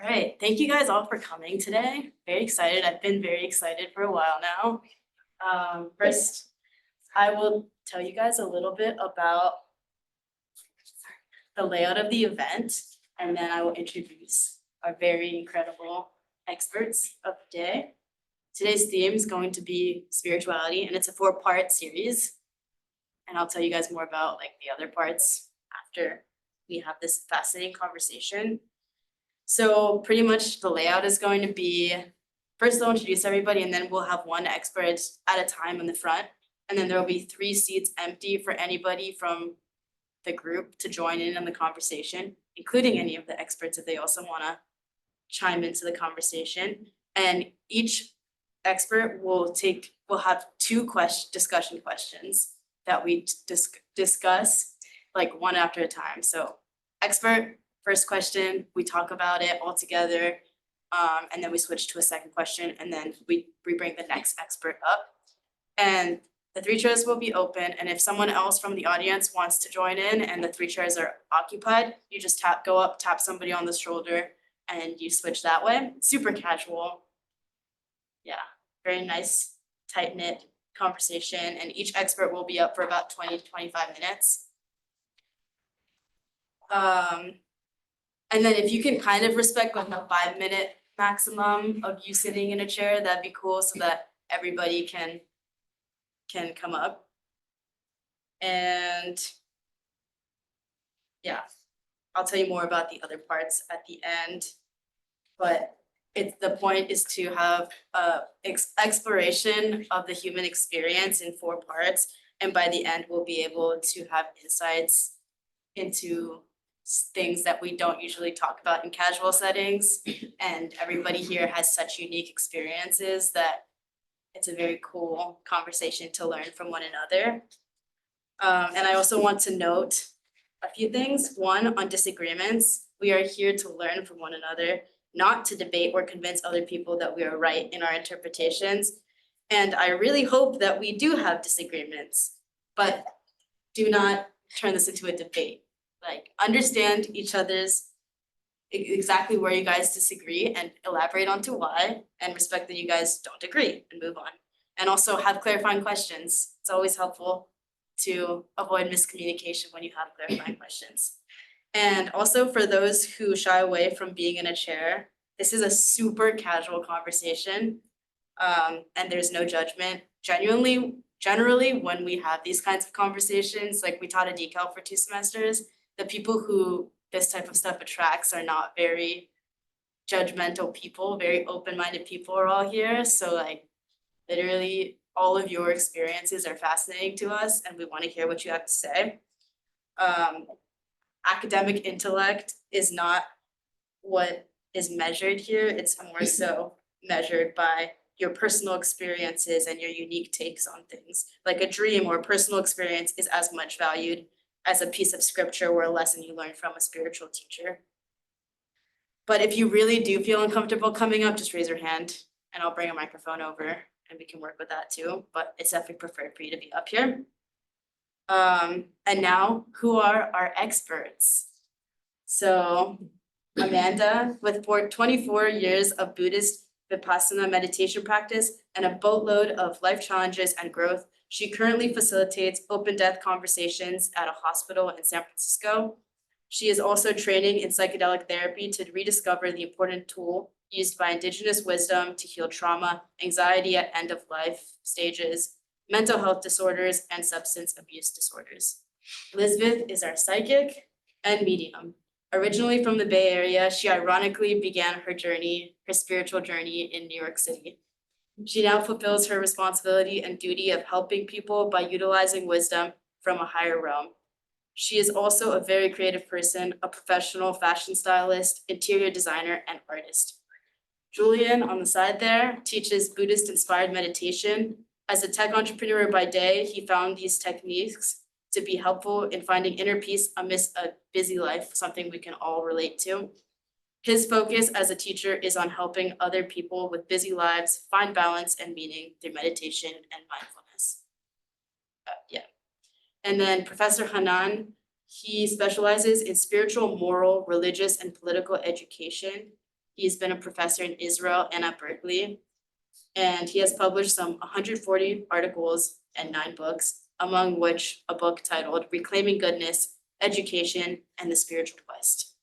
All right, thank you guys all for coming today. Very excited. I've been very excited for a while now. First, I will tell you guys a little bit about the layout of the event, and then I will introduce our very incredible experts of the day. Today's theme is going to be spirituality, and it's a 4-part series. And I'll tell you guys more about like the other parts after we have this fascinating conversation. So pretty much the layout is going to be, first I'll introduce everybody and then we'll have one expert at a time in the front. And then there will be 3 seats empty for anybody from the group to join in on the conversation, including any of the experts if they also want to chime into the conversation. And each expert will have 2 discussion questions that we discuss like one after a time. So expert, first question, we talk about it all together, and then we switch to a second question, and then we bring the next expert up. And the 3 chairs will be open, and if someone else from the audience wants to join in and the 3 chairs are occupied, you just go up, tap somebody on the shoulder, and you switch that way. Super casual. Yeah, very nice, tight-knit conversation, and each expert will be up for about 20 to 25 minutes. And then if you can kind of respect like a 5-minute maximum of you sitting in a chair, that'd be cool so that everybody can come up. And yeah, I'll tell you more about the other parts at the end, but the point is to have exploration of the human experience in 4 parts, and by the end we'll be able to have insights into things that we don't usually talk about in casual settings, and everybody here has such unique experiences that it's a very cool conversation to learn from one another. And I also want to note a few things. One, on disagreements, we are here to learn from one another, not to debate or convince other people that we are right in our interpretations. And I really hope that we do have disagreements, but do not turn this into a debate. Like, understand each other's exactly where you guys disagree and elaborate onto why, and respect that you guys don't agree and move on. And also have clarifying questions. It's always helpful to avoid miscommunication when you have clarifying questions. And also for those who shy away from being in a chair, this is a super casual conversation, and there's no judgment. Generally, when we have these kinds of conversations, like we taught a decal for 2 semesters, the people who this type of stuff attracts are not very judgmental people, very open-minded people are all here. So like literally all of your experiences are fascinating to us and we want to hear what you have to say. Academic intellect is not what is measured here. It's more so measured by your personal experiences and your unique takes on things. Like a dream or a personal experience is as much valued as a piece of scripture or a lesson you learned from a spiritual teacher. But if you really do feel uncomfortable coming up, just raise your hand and I'll bring a microphone over and we can work with that too. But it's definitely preferred for you to be up here. And now, who are our experts? So Amanda, with 24 years of Buddhist Vipassana meditation practice and a boatload of life challenges and growth, she currently facilitates open death conversations at a hospital in San Francisco. She is also training in psychedelic therapy to rediscover the important tool used by indigenous wisdom to heal trauma, anxiety at end of life stages, mental health disorders, and substance abuse disorders. Lisbeth is our psychic and medium. Originally from the Bay Area, she ironically began her spiritual journey in New York City. She now fulfills her responsibility and duty of helping people by utilizing wisdom from a higher realm. She is also a very creative person, a professional fashion stylist, interior designer, and artist. Julian, on the side there, teaches Buddhist-inspired meditation. As a tech entrepreneur by day, he found these techniques to be helpful in finding inner peace amidst a busy life, something we can all relate to. His focus as a teacher is on helping other people with busy lives find balance and meaning through meditation and mindfulness. And then Professor Hanan, he specializes in spiritual, moral, religious, and political education. He's been a professor in Israel and at Berkeley. And he has published some 140 articles and 9 books, among which a book titled Reclaiming Goodness, Education, and the Spiritual Quest.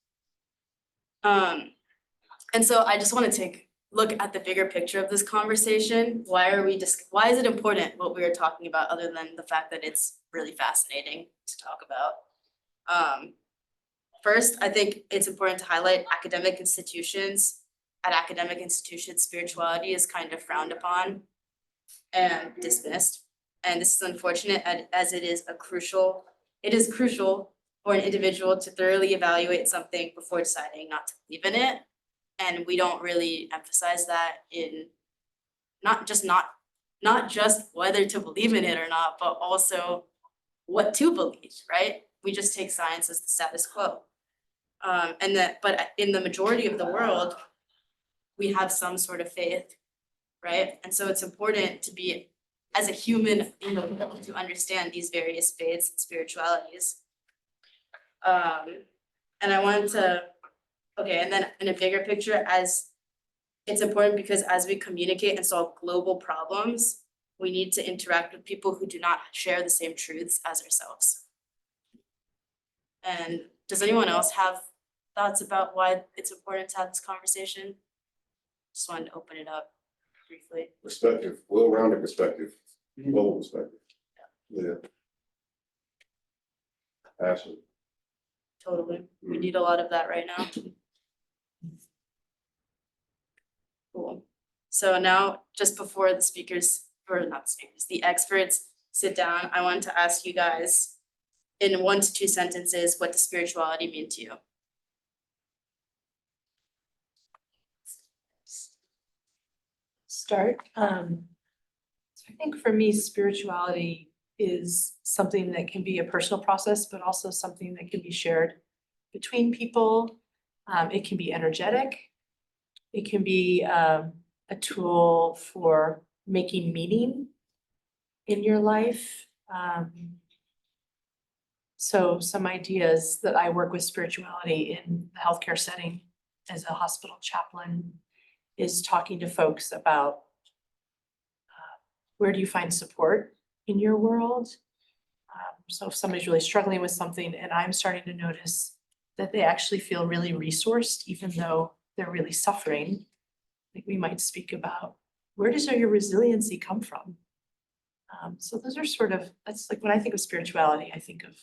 And so I just want to take a look at the bigger picture of this conversation. Why is it important what we are talking about, other than the fact that it's really fascinating to talk about? First, I think it's important to highlight academic institutions. At academic institutions, spirituality is kind of frowned upon and dismissed. And this is unfortunate, as it is crucial for an individual to thoroughly evaluate something before deciding not to believe in it. And we don't really emphasize that in not just whether to believe in it or not, but also what to believe, right? We just take science as the status quo. But in the majority of the world, we have some sort of faith, right? And so it's important to be, as a human, to understand these various faiths and spiritualities. And I wanted to, and then in a bigger picture, as it's important because as we communicate and solve global problems, we need to interact with people who do not share the same truths as ourselves. And does anyone else have thoughts about why it's important to have this conversation? Just wanted to open it up briefly. Perspective, well-rounded perspective, global perspective. Yeah. Passion. Totally. We need a lot of that right now. Cool. So now, just before the experts sit down, I want to ask you guys in 1 to 2 sentences, what does spirituality mean to you? Start. So I think for me, spirituality is something that can be a personal process, but also something that can be shared between people. It can be energetic. It can be a tool for making meaning in your life. So some ideas that I work with spirituality in the healthcare setting as a hospital chaplain is talking to folks about where do you find support in your world? So if somebody's really struggling with something and I'm starting to notice that they actually feel really resourced, even though they're really suffering, like we might speak about, where does your resiliency come from? So those are that's like when I think of spirituality, I think of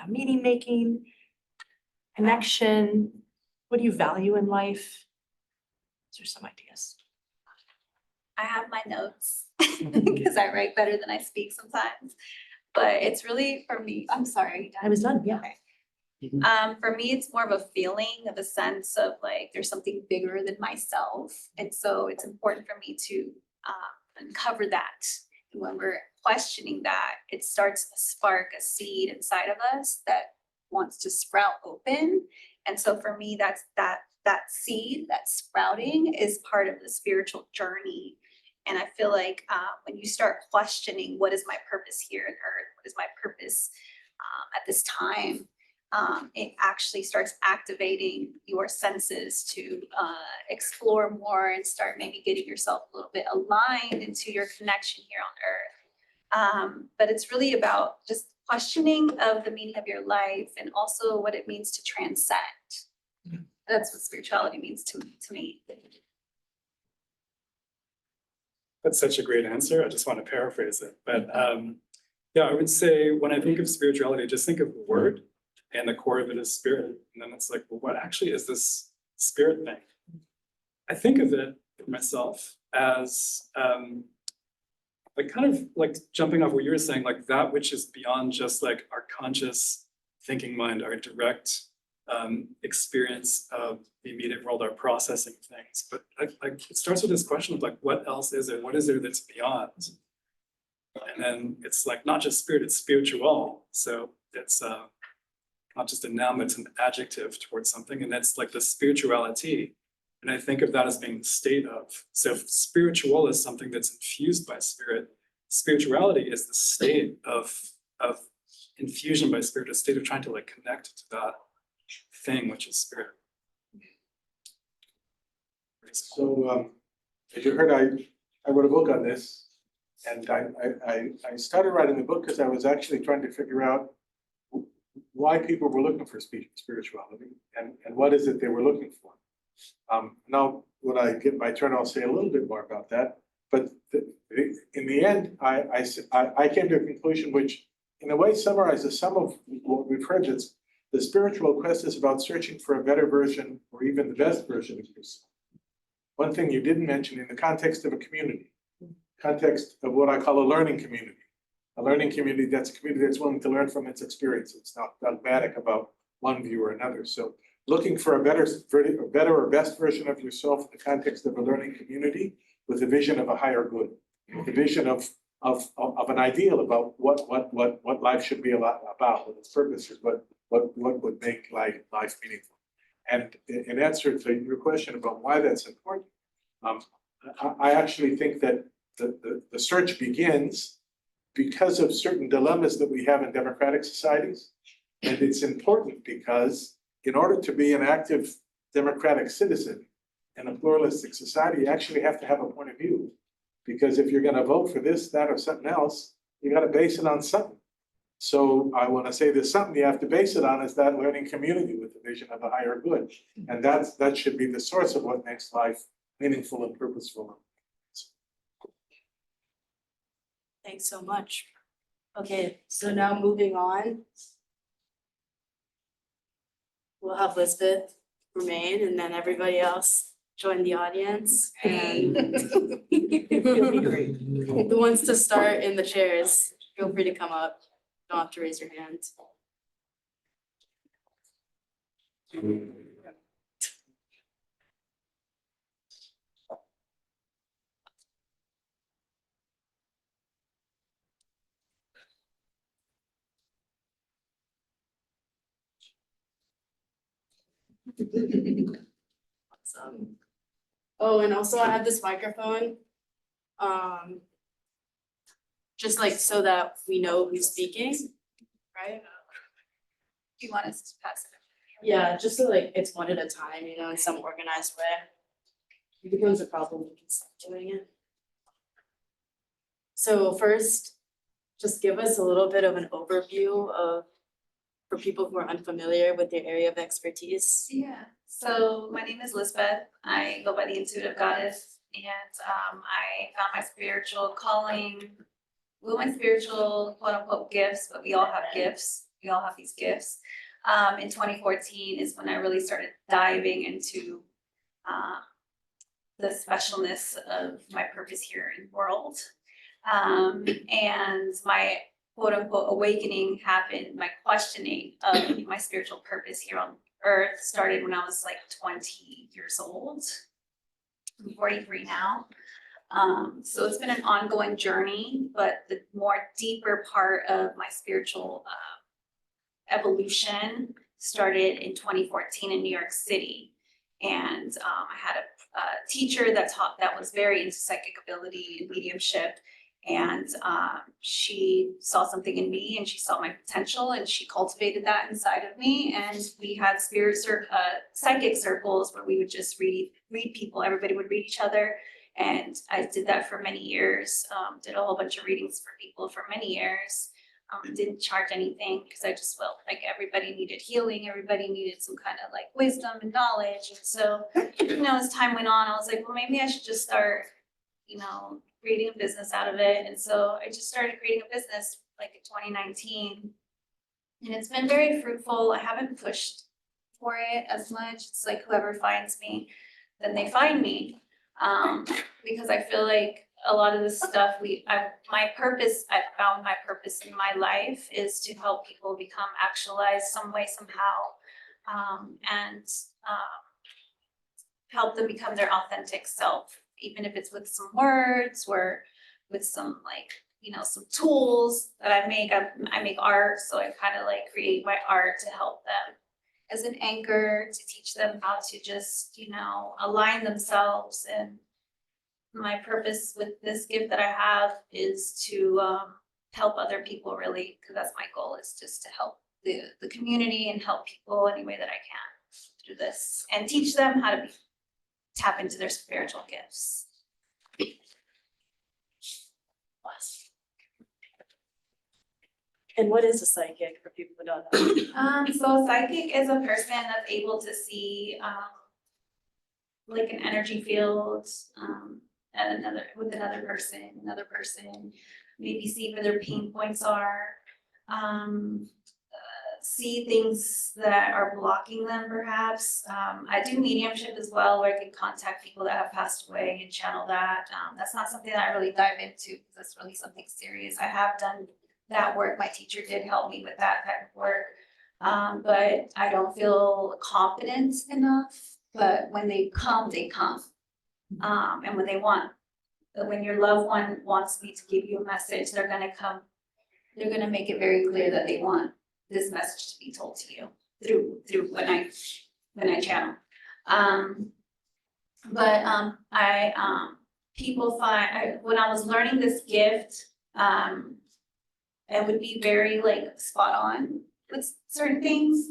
meaning making, connection. What do you value in life? Those are some ideas. I have my notes because I write better than I speak sometimes. But it's really, for me, I'm sorry. I was done, yeah. Okay. For me, it's more of a feeling of a sense of like there's something bigger than myself. And so it's important for me to uncover that. And when we're questioning that, it starts to spark a seed inside of us that wants to sprout open. And so for me, that's that seed, that sprouting is part of the spiritual journey. And I feel like when you start questioning, what is my purpose here on earth? What is my purpose at this time? It actually starts activating your senses to explore more and start maybe getting yourself a little bit aligned into your connection here on earth. But it's really about just questioning of the meaning of your life and also what it means to transcend. That's what spirituality means to me. That's such a great answer. I just want to paraphrase it. But yeah, I would say when I think of spirituality, just think of the word and the core of it is spirit. And then it's like, well, what actually is this spirit thing? I think of it for myself as like kind of like jumping off what you were saying, like that which is beyond just like our conscious thinking mind, our direct experience of the immediate world, our processing things. But it starts with this question of like, what else is it? What is there that's beyond? And then it's like not just spirit, it's spiritual. So it's not just a noun, it's an adjective towards something. And that's like the spirituality. And I think of that as being the state of. So if spiritual is something that's infused by spirit, spirituality is the state of infusion by spirit, a state of trying to like connect to that thing, which is spirit. So, as you heard, I wrote a book on this. And I started writing the book because I was actually trying to figure out why people were looking for spirituality and what is it they were looking for. Now, when I get my turn, I'll say a little bit more about that. But in the end, I came to a conclusion which, in a way, summarizes some of what we've heard. It's the spiritual quest is about searching for a better version or even the best version of yourself. One thing you didn't mention in the context of a community, context of what I call a learning community. A learning community that's a community that's willing to learn from its experience. It's not dogmatic about one view or another. So looking for a better or best version of yourself in the context of a learning community with a vision of a higher good, with a vision of an ideal about what life should be about, what its purpose is, what would make life meaningful. And in answer to your question about why that's important, I actually think that the search begins because of certain dilemmas that we have in democratic societies. And it's important because in order to be an active democratic citizen in a pluralistic society, you actually have to have a point of view. Because if you're going to vote for this, that, or something else, you got to base it on something. So I want to say there's something you have to base it on is that learning community with the vision of a higher good. And that should be the source of what makes life meaningful and purposeful. Thanks so much. Okay, so now moving on. We'll have Lisbeth remain and then everybody else join the audience. And It'll be great. the ones to start in the chairs, feel free to come up. Don't have to raise your hand. Awesome. Oh, and also I have this microphone. Just like so that we know who's speaking, right? Do you want us to pass it? Yeah, just so like it's one at a time, you know, in some organized way. If it becomes a problem, we can stop doing it. So first, just give us a little bit of an overview of, for people who are unfamiliar with your area of expertise. Yeah, so my name is Lisbeth. I go by the Intuitive Goddess, and I found my spiritual calling, my spiritual quote unquote gifts, but we all have gifts. We all have these gifts. In 2014 is when I really started diving into the specialness of my purpose here in the world. And my quote unquote awakening happened, my questioning of my spiritual purpose here on earth started when I was like 20 years old. I'm 43 now. So it's been an ongoing journey, but the more deeper part of my spiritual evolution started in 2014 in New York City. And I had a teacher that was very into psychic ability and mediumship. And she saw something in me and she saw my potential and she cultivated that inside of me. And we had psychic circles where we would just read people. Everybody would read each other. And I did that for many years, did a whole bunch of readings for people for many years. Didn't charge anything because I just felt like everybody needed healing. Everybody needed some kind of like wisdom and knowledge. And so, as time went on, I was like, well, maybe I should just start, creating a business out of it. And so I just started creating a business like in 2019. And it's been very fruitful. I haven't pushed for it as much. It's like whoever finds me, then they find me. Because I feel like a lot of this stuff I found my purpose in my life is to help people become actualized some way, somehow, and help them become their authentic self, even if it's with some words or with some some tools that I make. I make art, so I kind of like create my art to help them as an anchor to teach them how to just, align themselves. And my purpose with this gift that I have is to help other people, really, because that's my goal, is just to help the community and help people any way that I can through this and teach them how to tap into their spiritual gifts. And what is a psychic for people who don't know? So a psychic is a person that's able to see, like an energy field, at with another person, maybe see where their pain points are, see things that are blocking them perhaps. I do mediumship as well, where I can contact people that have passed away and channel that. That's not something that I really dive into, because that's really something serious. I have done that work. My teacher did help me with that type of work. But I don't feel confident enough, but when they come, they come. And when your loved one wants me to give you a message, they're gonna come, they're gonna make it very clear that they want this message to be told to you through when I channel. People find, when I was learning this gift, it would be very like spot on with certain things,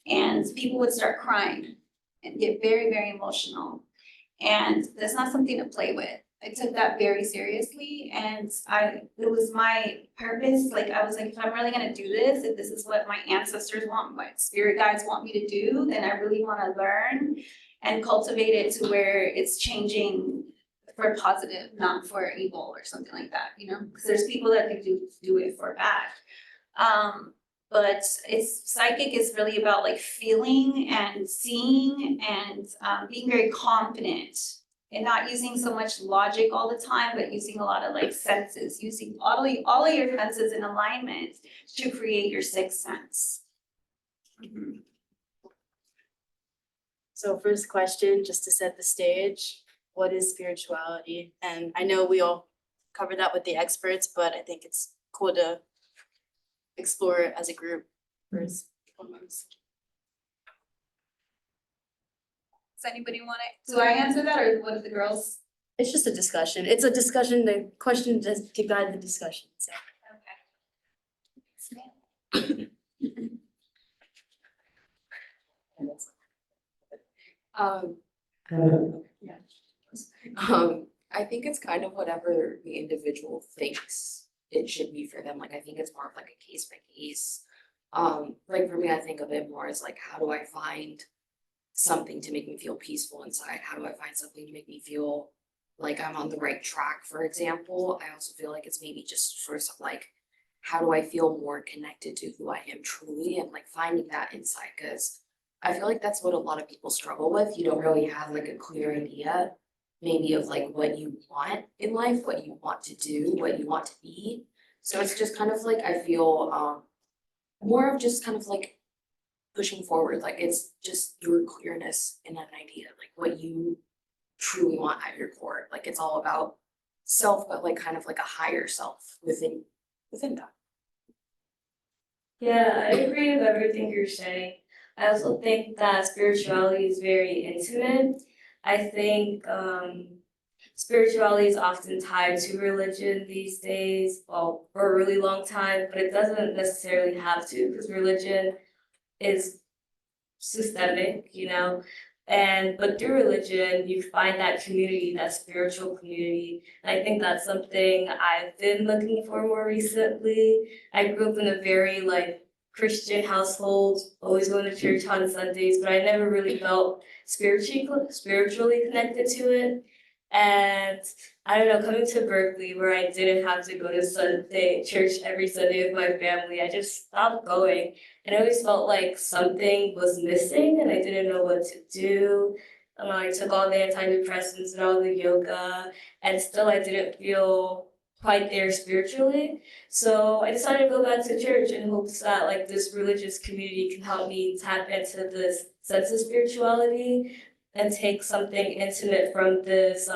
and people would start crying and get very, very emotional. And that's not something to play with. I took that very seriously, and it was my purpose. Like, I was like, if I'm really gonna do this, if this is what my ancestors want, my spirit guides want me to do, then I really wanna learn and cultivate it to where it's changing for positive, not for evil or something like that, you know? Because there's people that could do it for bad. But psychic is really about like feeling and seeing and being very confident and not using so much logic all the time, but using a lot of like senses, using all of your senses in alignment to create your sixth sense. Mhm. So first question, just to set the stage, what is spirituality? And I know we all covered that with the experts, but I think it's cool to explore it as a group first. Does anybody want to, do I answer that, or what are the girls? It's just a discussion. It's a discussion, the question just to guide the discussion, so. Okay. I think it's kind of whatever the individual thinks it should be for them. Like, I think it's more of like a case by case. Like for me, I think of it more as like, how do I find something to make me feel peaceful inside? How do I find something to make me feel like I'm on the right track, for example? I also feel like it's maybe just for some like, how do I feel more connected to who I am truly, and like finding that inside, because I feel like that's what a lot of people struggle with. You don't really have like a clear idea maybe of like what you want in life, what you want to do, what you want to be. So it's just kind of like, I feel more of just kind of like pushing forward. Like, it's just your clearness in an idea, like what you truly want at your core. Like, it's all about self, but like kind of like a higher self within that. Yeah, I agree with everything you're saying. I also think that spirituality is very intimate. I think spirituality is often tied to religion these days, well, for a really long time, but it doesn't necessarily have to, because religion is systemic, you know. But through religion, you find that community, that spiritual community. And I think that's something I've been looking for more recently. I grew up in a very like Christian household, always going to church on Sundays, but I never really felt spiritually connected to it. And I don't know, coming to Berkeley, where I didn't have to go to Sunday church every Sunday with my family, I just stopped going. And I always felt like something was missing and I didn't know what to do. I took all the antidepressants and all the yoga, and still I didn't feel quite there spiritually. So I decided to go back to church in hopes that like this religious community can help me tap into this sense of spirituality and take something intimate from this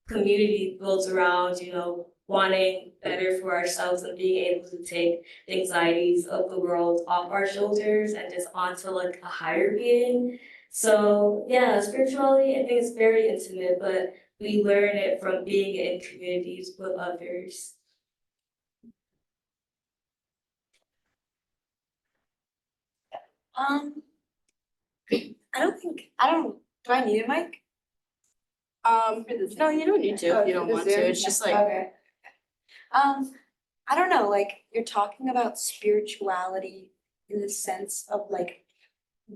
community built around, you know, wanting better for ourselves and being able to take the anxieties of the world off our shoulders and just onto like a higher being. So yeah, spirituality, I think it's very intimate, but we learn it from being in communities with others. I don't, do I need a mic? No, you don't need to if you don't want to, it's just like, Okay. I don't know, like, you're talking about spirituality in the sense of like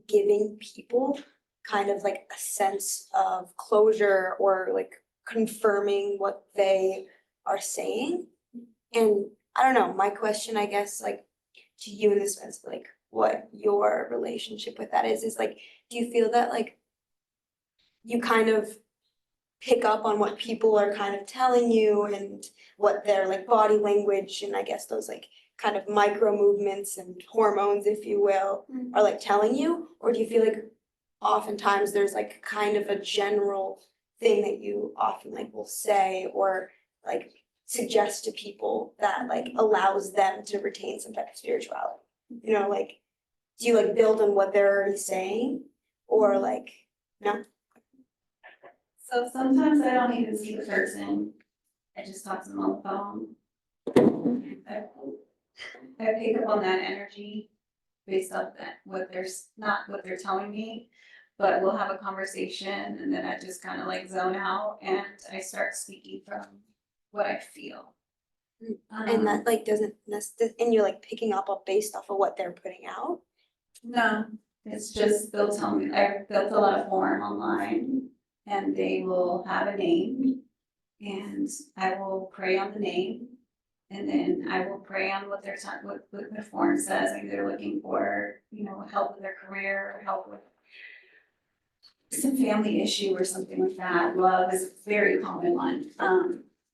giving people kind of like a sense of closure or like confirming what they are saying. And I don't know, my question, I guess, like to you in the sense of like what your relationship with that is like, do you feel that like you kind of pick up on what people are kind of telling you and what their like body language and I guess those like kind of micro movements and hormones, if you will, are like telling you? Or do you feel like oftentimes there's like kind of a general thing that you often like will say or like suggest to people that like allows them to retain some type of spirituality? You know, like, do you like build on what they're already saying or like, no? So sometimes I don't even see the person, I just talk to them on the phone. I pick up on that energy based off that, not what they're telling me, but we'll have a conversation and then I just kind of like zone out and I start speaking from what I feel. And that like doesn't and you're like picking up based off of what they're putting out? No, it's just, they'll tell me, they'll fill out a form online and they will have a name and I will pray on the name. And then I will pray on what what the form says, like they're looking for, help with their career, or help with some family issue or something like that. Love is a very common one,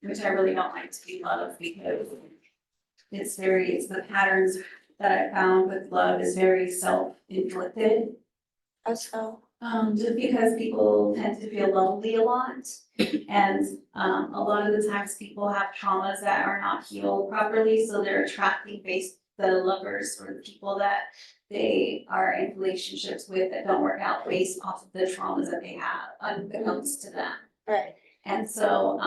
which I really don't like to be love because it's the patterns that I found with love is very self-inflicted. How so? Just because people tend to feel lonely a lot. And a lot of the times people have traumas that are not healed properly, so they're attracting the lovers or the people that they are in relationships with that don't work out based off of the traumas that they have unbeknownst to them. Right. And so,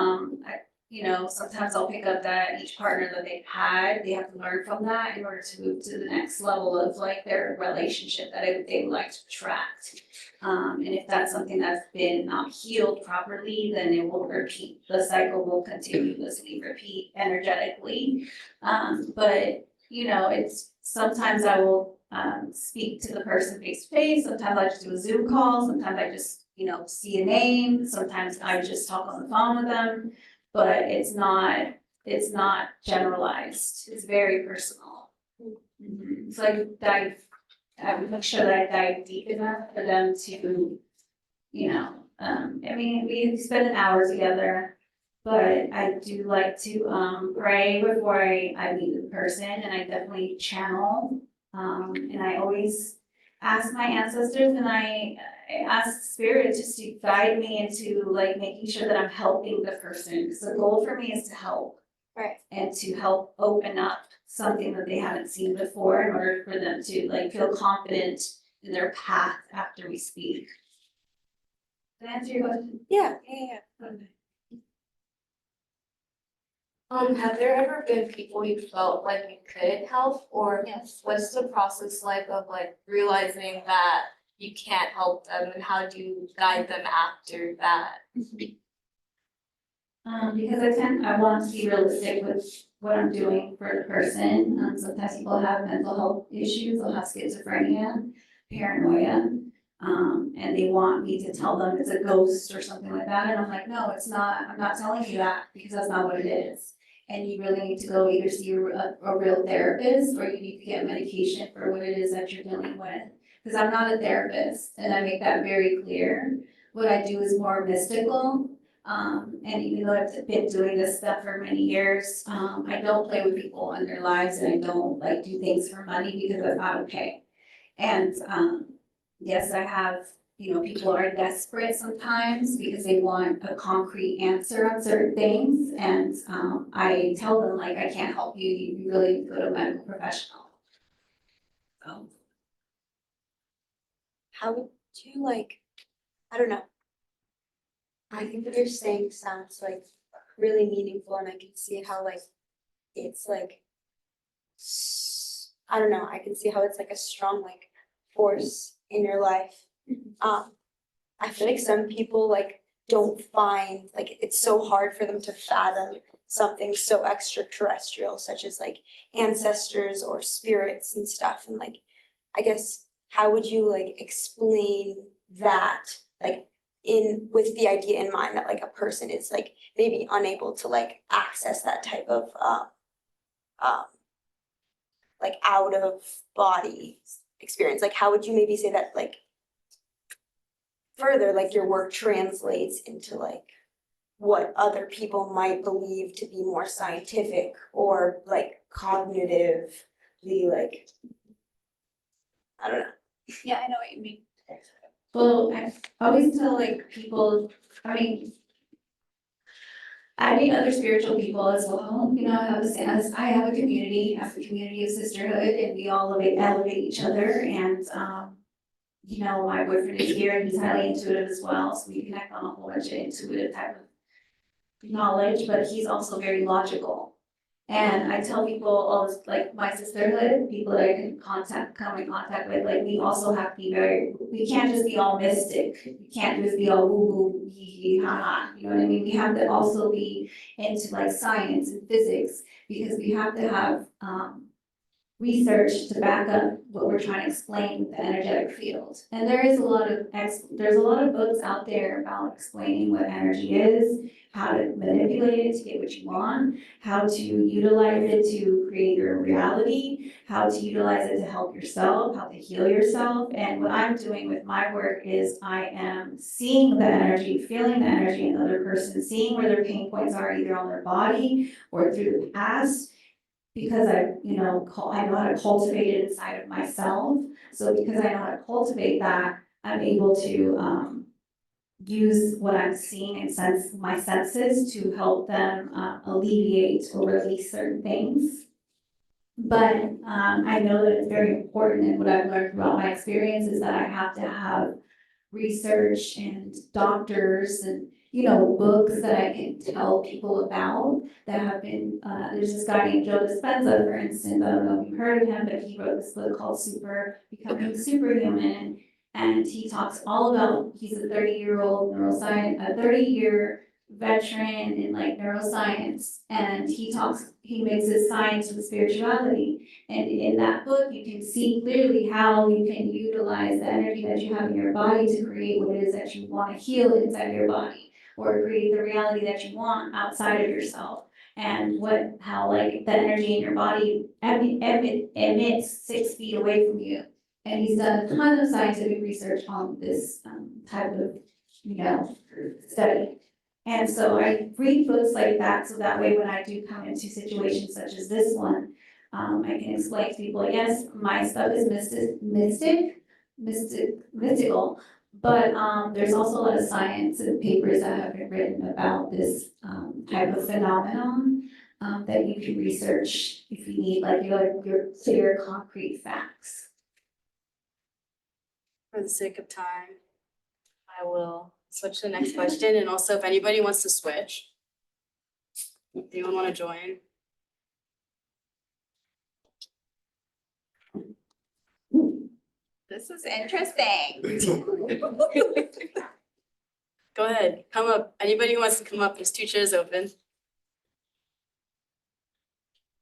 sometimes I'll pick up that each partner that they've had, they have to learn from that in order to move to the next level of like their relationship that they would like to attract. And if that's something that's been not healed properly, then it will repeat. The cycle will continuously repeat energetically. But it's sometimes I will speak to the person face to face. Sometimes I just do a Zoom call. Sometimes I just see a name. Sometimes I just talk on the phone with them. But it's not generalized. It's very personal. Mm-hmm. So I would make sure that I dive deep enough for them to, we spend an hour together, but I do like to pray before I meet the person, and I definitely channel. And I always ask my ancestors and I ask spirit just to guide me into like making sure that I'm helping the person. Because the goal for me is to help. Right. And to help open up something that they haven't seen before in order for them to like feel confident in their path after we speak. Did I answer your question? Yeah. Okay. Have there ever been people you felt like you couldn't help, or Yes. what's the process like of like realizing that you can't help them, and how do you guide them after that? Because I want to be realistic with what I'm doing for the person. Sometimes people have mental health issues, they'll have schizophrenia, paranoia. And they want me to tell them it's a ghost or something like that. And I'm like, no, it's not. I'm not telling you that because that's not what it is. And you really need to go either see a real therapist or you need to get medication for what it is that you're dealing with. Because I'm not a therapist, and I make that very clear. What I do is more mystical. And even though I've been doing this stuff for many years, I don't play with people and their lives, and I don't like do things for money because that's not okay. And yes, I have, people are desperate sometimes because they want a concrete answer on certain things. And I tell them like, I can't help you, you really need to go to a medical professional. So. How would you like, I don't know. I think what you're saying sounds like really meaningful and I can see how like, it's like, I don't know, I can see how it's like a strong like force in your life. I feel like some people like don't find, like, it's so hard for them to fathom something so extraterrestrial, such as like ancestors or spirits and stuff, and like, I guess, how would you like explain that, like, with the idea in mind that like a person is like maybe unable to like access that type of like out of body experience, like how would you maybe say that like further, like your work translates into like what other people might believe to be more scientific or like cognitively, like, I don't know. Yeah, I know what you mean. Well, I always tell like people, I meet other spiritual people as well, you know, as I have a community of sisterhood, and we all elevate each other, and you know, my boyfriend is here and he's highly intuitive as well, so we connect on a whole bunch of intuitive type of knowledge, but he's also very logical. And I tell people, all this, like my sisterhood, people that I can come in contact with, like we also have to be we can't just be all mystic. We can't just be all woo woo, hee hee, ha ha. You know what I mean? We have to also be into like science and physics, because we have to have research to back up what we're trying to explain with the energetic field. And there is a lot of there's a lot of books out there about explaining what energy is, how to manipulate it to get what you want, how to utilize it to create your reality, how to utilize it to help yourself, how to heal yourself. And what I'm doing with my work is I am seeing the energy, feeling the energy in the other person, seeing where their pain points are either on their body or through the past, because I know how to cultivate it inside of myself. So because I know how to cultivate that, I'm able to use what I'm seeing and my senses to help them alleviate or release certain things. But I know that it's very important, and what I've learned throughout my experience is that I have to have research and doctors and books that I can tell people about that have been, there's this guy named Joe Dispenza, for instance, I don't know if you've heard of him, but he wrote this book called Becoming Superhuman, and he talks all about, he's a 30-year-old neuroscience, a 30-year veteran in like neuroscience, and he mixes science with spirituality. And in that book, you can see clearly how you can utilize the energy that you have in your body to create what it is that you want to heal inside your body, or create the reality that you want outside of yourself. And how like the energy in your body emits 6 feet away from you. And he's done a ton of scientific research on this type of, study. And so I read books like that, so that way when I do come into situations such as this one, I can explain to people, yes, my stuff is mystical, but there's also a lot of science and papers that have been written about this type of phenomenon that you can research if you need like your clear, concrete facts. For the sake of time, I will switch to the next question, and also if anybody wants to switch, anyone want to join? This is interesting. Go ahead, come up. Anybody who wants to come up, there's 2 chairs open.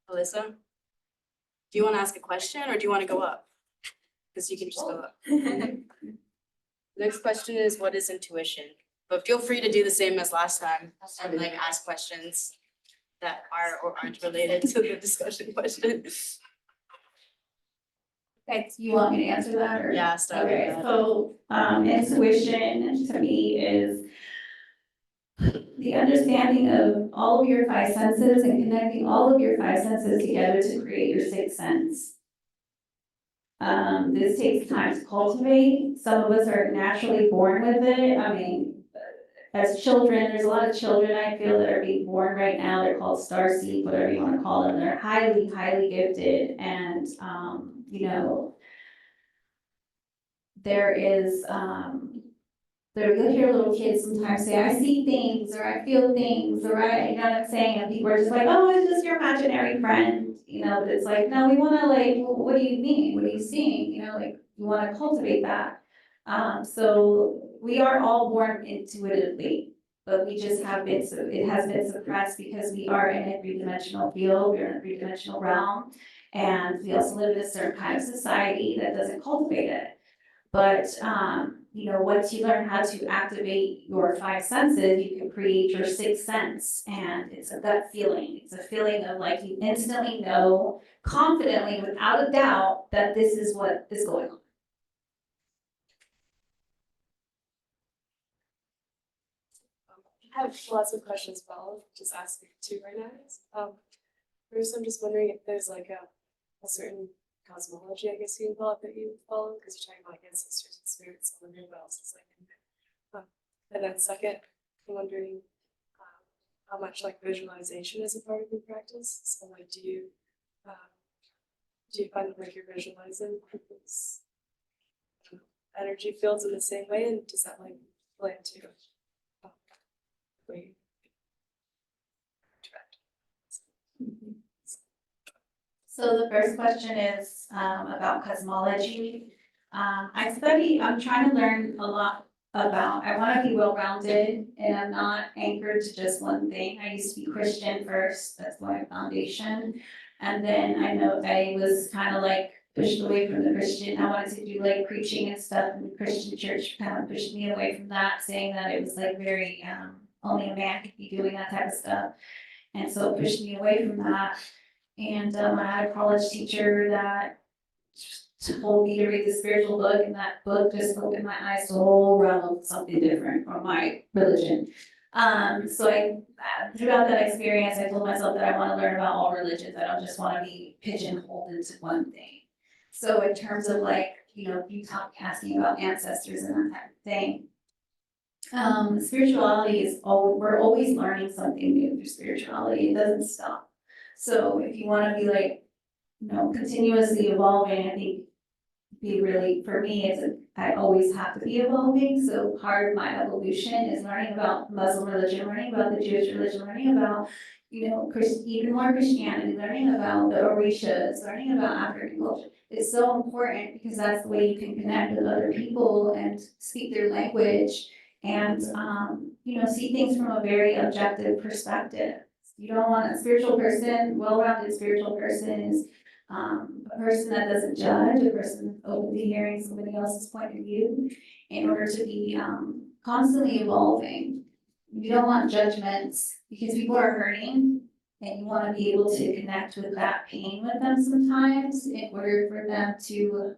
Alyssa, do you want to ask a question or do you want to go up? Because you can just go up. Next question is, what is intuition? But feel free to do the same as last time, and like ask questions that are or aren't related to the discussion question. Okay, you want me to answer that, or? Yeah, start with Okay, that. so intuition to me is the understanding of all of your 5 senses and connecting all of your 5 senses together to create your 6th sense. This takes time to cultivate. Some of us are naturally born with it. I mean, as children, there's a lot of children I feel that are being born right now. They're called starseed, whatever you want to call them. They're highly, highly gifted, and there is you'll hear little kids sometimes say, I see things, or I feel things, or you know what I'm saying? And people are just like, oh, it's just your imaginary friend, but it's like, no, we want to like, well, what do you mean? What are you seeing? Like, we want to cultivate that. So we are all born intuitively. but we just have been, so it has been suppressed because we are in a three-dimensional field, we're in a three-dimensional realm. And we also live in a certain kind of society that doesn't cultivate it. But, you know, once you learn how to activate your five senses, you can create your sixth sense. And it's a gut feeling. It's a feeling of like you instantly know, confidently, without a doubt, that this is what is going on. I have lots of questions, but I'll just ask two right now. First, I'm just wondering if there's like a certain cosmology, I guess you can call it, that you follow, because you're talking about like ancestors and spirits. I wonder what else is like in there. And then second, I'm wondering how much like visualization is a part of your practice. So like, do you find that like you're visualizing people's energy fields in the same way, and does that like play into way interact? So the first question is about cosmology. I'm trying to learn a lot about, I want to be well-rounded and I'm not anchored to just one thing. I used to be Christian first, that's my foundation. And then I know I was kind of like pushed away from the Christian. I wanted to do like preaching and stuff, and the Christian church kind of pushed me away from that, saying that it was like very, only a man could be doing that type of stuff. And so it pushed me away from that. And I had a college teacher that told me to read the spiritual book, and that book just opened my eyes to a whole realm of something different from my religion. So throughout that experience, I told myself that I want to learn about all religions. I don't just want to be pigeonholed into one thing. So in terms of like, you know, you asking about ancestors and that type of thing, spirituality is we're always learning something new through spirituality. It doesn't stop. So if you want to be like, you know, continuously evolving, I think for me, I always have to be evolving. So part of my evolution is learning about Muslim religion, learning about the Jewish religion, learning about, you know, even more Christianity, learning about the Orishas, learning about African culture. It's so important because that's the way you can connect with other people and speak their language and, you know, see things from a very objective perspective. You don't want a spiritual person, well-rounded spiritual person is a person that doesn't judge, a person that's open to hearing somebody else's point of view in order to be constantly evolving. You don't want judgments because people are hurting and you want to be able to connect with that pain with them sometimes in order for them to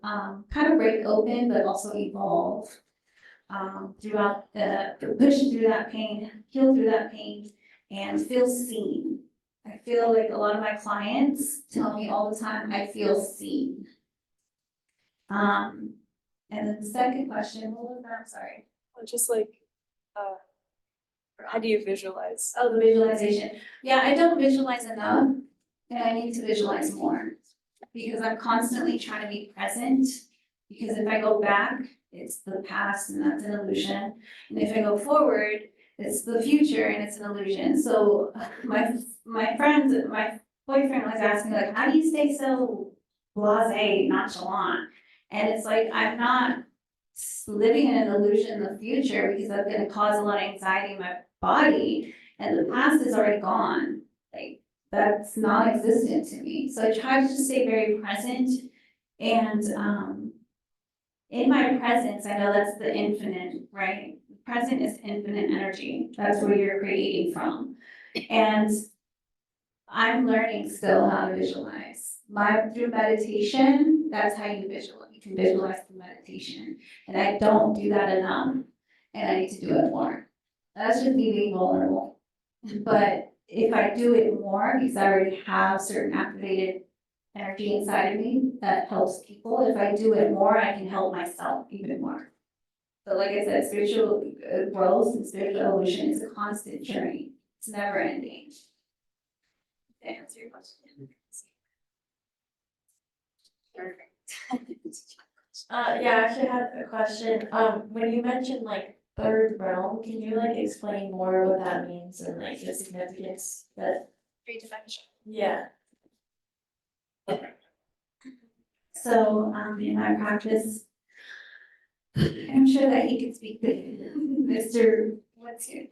kind of break open but also evolve throughout push through that pain, heal through that pain, and feel seen. I feel like a lot of my clients tell me all the time, I feel seen. And then the second question, what was that? I'm sorry. Well, just like, how do you visualize? Oh, the visualization. Yeah, I don't visualize enough, and I need to visualize more because I'm constantly trying to be present. Because if I go back, it's the past, and that's an illusion. And if I go forward, it's the future, and it's an illusion. So my friends, my boyfriend was asking, like, how do you stay so blasé, nonchalant? And it's like, I'm not living in an illusion in the future because that's going to cause a lot of anxiety in my body, and the past is already gone. Like, that's non-existent to me. So I try to just stay very present, and in my presence, I know that's the infinite, right? Present is infinite energy. That's where you're creating from. And I'm learning still how to visualize. Through meditation, that's how you visualize. You can visualize through meditation. And I don't do that enough, and I need to do it more. That's just me being vulnerable. But if I do it more, because I already have certain activated energy inside of me that helps people, if I do it more, I can help myself even more. So like I said, spiritual growth and spiritual evolution is a constant journey. It's never ending. To answer your question. Yeah, I actually had a question. When you mentioned like third realm, can you like explain more what that means and like the significance that? Three-dimensional. Yeah. So in my practice, I'm sure that he could speak to Mr. what's your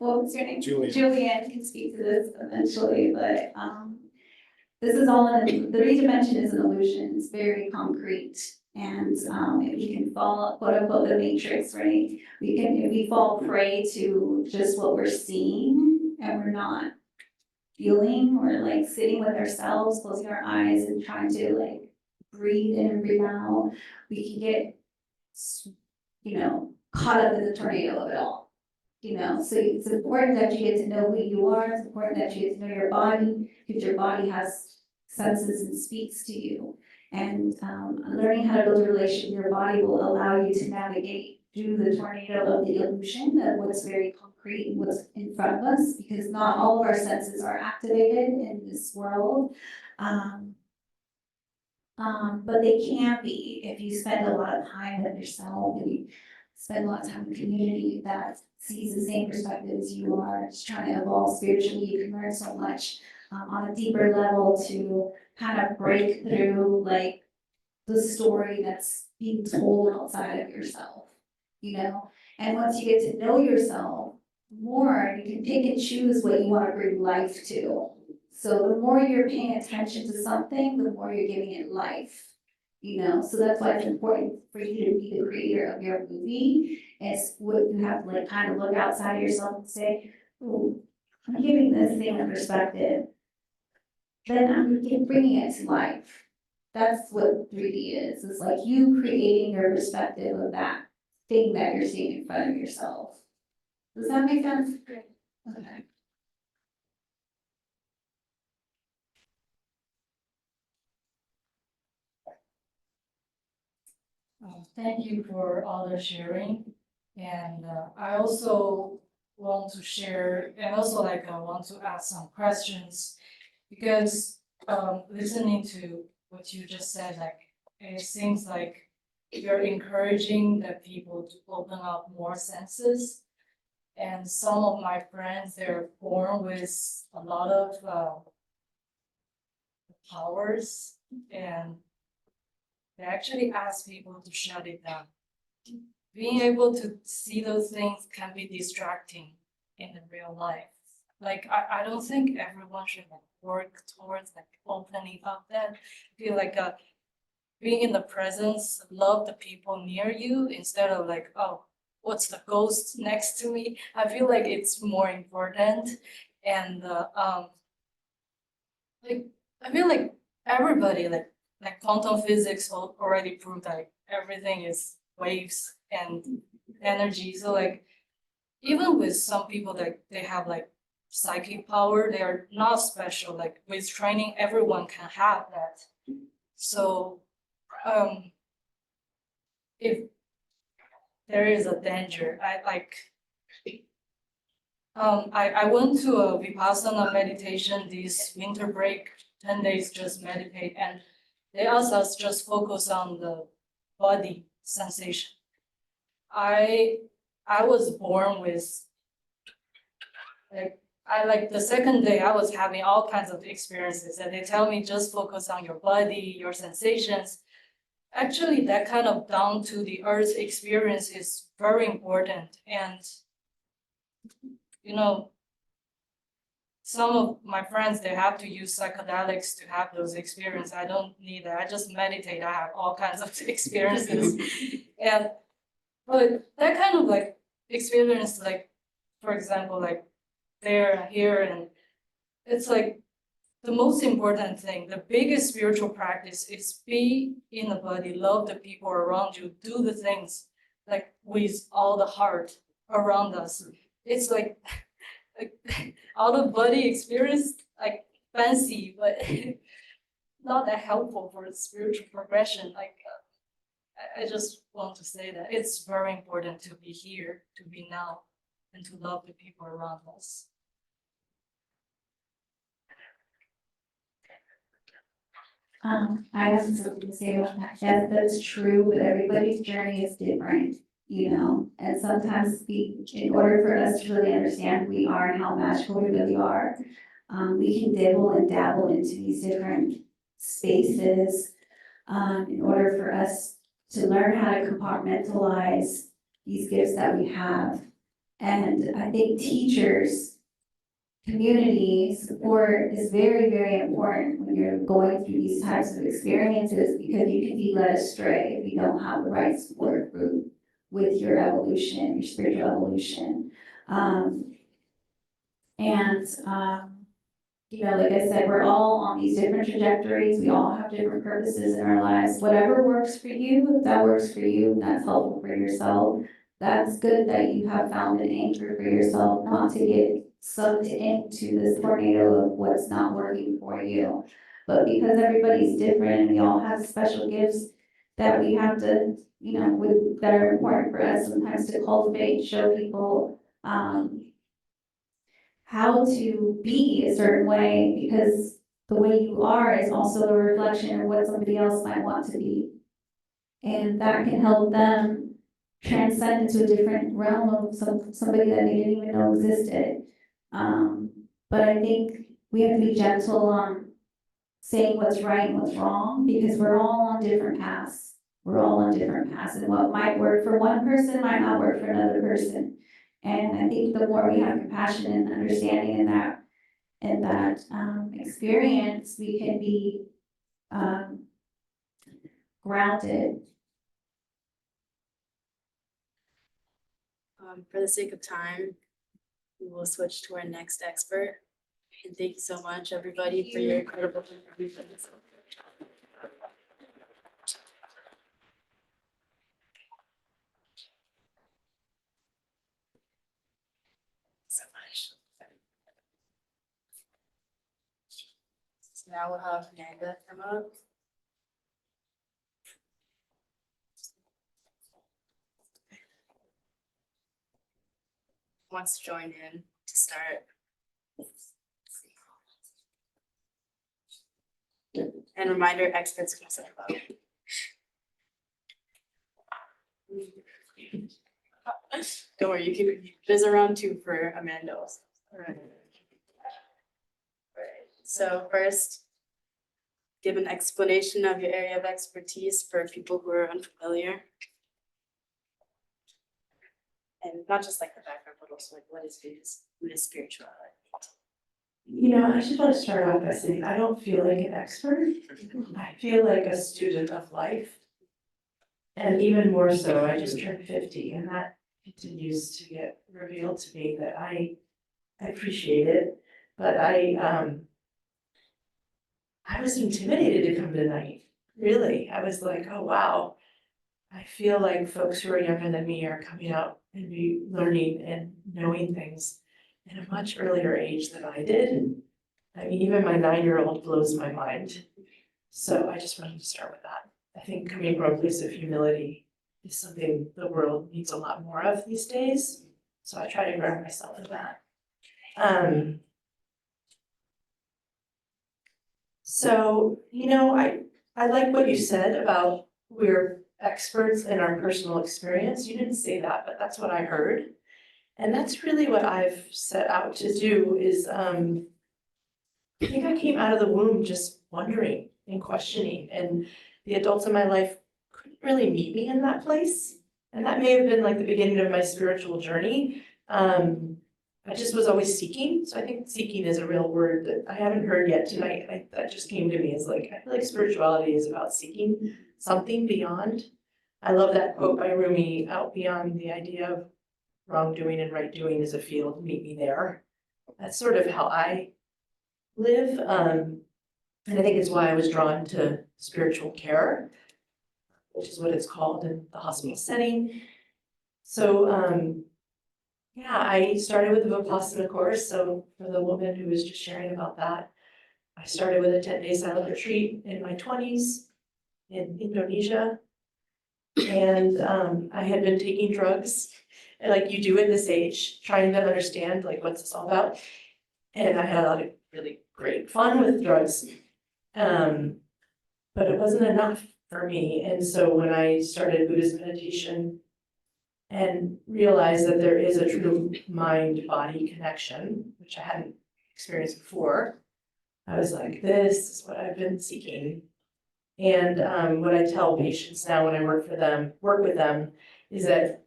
name? Julian. Julian can speak to this eventually, but, this is all, the 3D is an illusion, it's very concrete. And, if we can fall, quote unquote, the matrix, right? If we fall prey to just what we're seeing and we're not feeling or like sitting with ourselves, closing our eyes and trying to like breathe in and breathe out, we can get, caught up in the tornado of it all. So it's important that you get to know who you are, it's important that you get to know your body, because your body has senses and speaks to you. And learning how to build a relationship with your body will allow you to navigate through the tornado of the illusion of what's very concrete and what's in front of us, because not all of our senses are activated in this world. But they can be if you spend a lot of time with yourself and you spend a lot of time in a community that sees the same perspective as you are, just trying to evolve spiritually. You can learn so much on a deeper level to kind of break through like the story that's being told outside of yourself, And once you get to know yourself more, you can pick and choose what you want to bring life to. So the more you're paying attention to something, the more you're giving it life, So that's why it's important for you to be the creator of your movie. It's what you have to like kind of look outside of yourself and say, "Ooh, I'm giving this thing a perspective. Then I'm bringing it to life." That's what 3D is. It's like you creating your perspective of that thing that you're seeing in front of yourself. Does that make sense? Okay. Thank you for all the sharing. And I also want to share and also I want to ask some questions because listening to what you just said, it seems like you're encouraging the people to open up more senses. And some of my friends, they're born with a lot of powers, and they actually ask people to shut it down. Being able to see those things can be distracting in the real life. I don't think everyone should work towards opening up that. I feel like being in the presence, love the people near you instead of oh, what's the ghost next to me? I feel like it's more important. And I feel like everybody like quantum physics already proved that everything is waves and energy. So even with some people that they have psychic power, they are not special. With training, everyone can have that. So if there is a danger, I went to a Vipassana meditation this winter break, 10 days just meditate, and they asked us just focus on the body sensation. I was born with the second day I was having all kinds of experiences, and they tell me just focus on your body, your sensations. Actually, that kind of down to the earth experience is very important. And some of my friends, they have to use psychedelics to have those experiences. I don't need that. I just meditate. I have all kinds of experiences. But that kind of experience, for example, there and here, and it's the most important thing, the biggest spiritual practice is be in the body, love the people around you, do the things with all the heart around us. It's out of body experience, fancy, but not that helpful for spiritual progression. I just want to say that it's very important to be here, to be now, and to love the people around us. I have something to say about that. Yes, that's true, but everybody's journey is different, and sometimes in order for us to really understand who we are and how magical we really are, we can dibble and dabble into these different spaces, in order for us to learn how to compartmentalize these gifts that we have And I think teachers, community support is very, very important when you're going through these types of experiences, because you can be led astray if you don't have the right support group with your evolution, your spiritual evolution. You know, like I said, we're all on these different trajectories. We all have different purposes in our lives. Whatever works for you, if that works for you, and that's helpful for yourself, that's good that you have found an anchor for yourself, not to get sucked into this tornado of what's not working for you. But because everybody's different and we all have special gifts that we have to, you know, that are important for us sometimes to cultivate, show people, how to be a certain way, because the way you are is also a reflection of what somebody else might want to be. And that can help them transcend into a different realm of somebody that they didn't even know existed. But I think we have to be gentle on saying what's right and what's wrong, because we're all on different paths. We're all on different paths, and what might work for one person might not work for another person. And I think the more we have compassion and understanding in that experience, we can be grounded. For the sake of time, we will switch to our next expert. And thank you so much, everybody, for your incredible contributions. So much. So now we'll have Amanda come up. Wants to join in to start. And reminder, experts can say about it. Don't worry, you can visit around too for Amanda also. All right. So first, give an explanation of your area of expertise for people who are unfamiliar. And not just like the background, but also like what is Buddhist spirituality? You know, I just want to start off by saying I don't feel like an expert. I feel like a student of life. And even more so, I just turned 50, and that continues to get revealed to me that I appreciate it. But I was intimidated to come tonight. Really, I was like, oh wow. I feel like folks who are younger than me are coming out and be learning and knowing things at a much earlier age than I did. I mean, even my 9-year-old blows my mind. So I just wanted to start with that. I think coming from a place of humility is something the world needs a lot more of these days. So I try to ground myself in that. So, you know, I like what you said about we're experts in our personal experience. You didn't say that, but that's what I heard. And that's really what I've set out to do is, I think I came out of the womb just wondering and questioning, and the adults in my life couldn't really meet me in that place. And that may have been like the beginning of my spiritual journey. I just was always seeking. So I think seeking is a real word that I haven't heard yet tonight. That just came to me as like, I feel like spirituality is about seeking something beyond. I love that quote by Rumi, out beyond the idea of wrongdoing and right doing is a field, meet me there. That's sort of how I live. And I think it's why I was drawn to spiritual care, which is what it's called in the hospital setting. So, yeah, I started with the Vipassana course. So for the woman who was just sharing about that, I started with a 10-day silent retreat in my 20s in Indonesia. And I had been taking drugs, and like you do at this age, trying to understand like what's this all about. And I had a lot of really great fun with drugs, but it wasn't enough for me. And so when I started Buddhist meditation and realized that there is a true mind-body connection, which I hadn't experienced before, I was like, this is what I've been seeking. And what I tell patients now when I work with them is that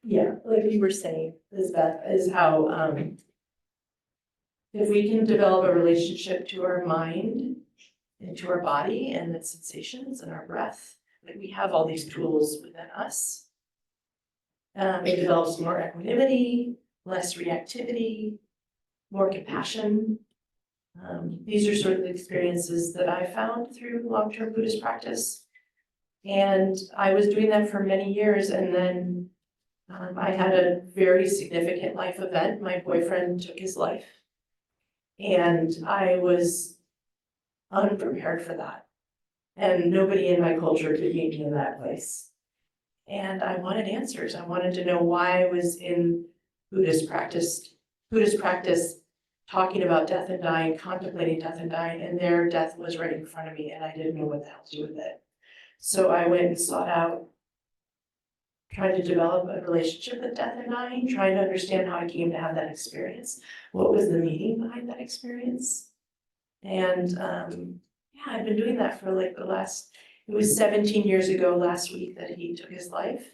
Yeah, like you were saying, Lisbeth, is how, if we can develop a relationship to our mind and to our body and its sensations and our breath, like we have all these tools within us. It develops more equanimity, less reactivity, more compassion. These are sort of the experiences that I found through long-term Buddhist practice. And I was doing that for many years, and then I had a very significant life event. My boyfriend took his life. And I was unprepared for that. And nobody in my culture could meet me in that place. And I wanted answers. I wanted to know why I was in Buddhist practice, talking about death and dying, contemplating death and dying, and their death was right in front of me, and I didn't know what the hell to do with it. So I went and sought out, trying to develop a relationship with death and dying, trying to understand how I came to have that experience. What was the meaning behind that experience? And yeah, I've been doing that for like it was 17 years ago last week that he took his life.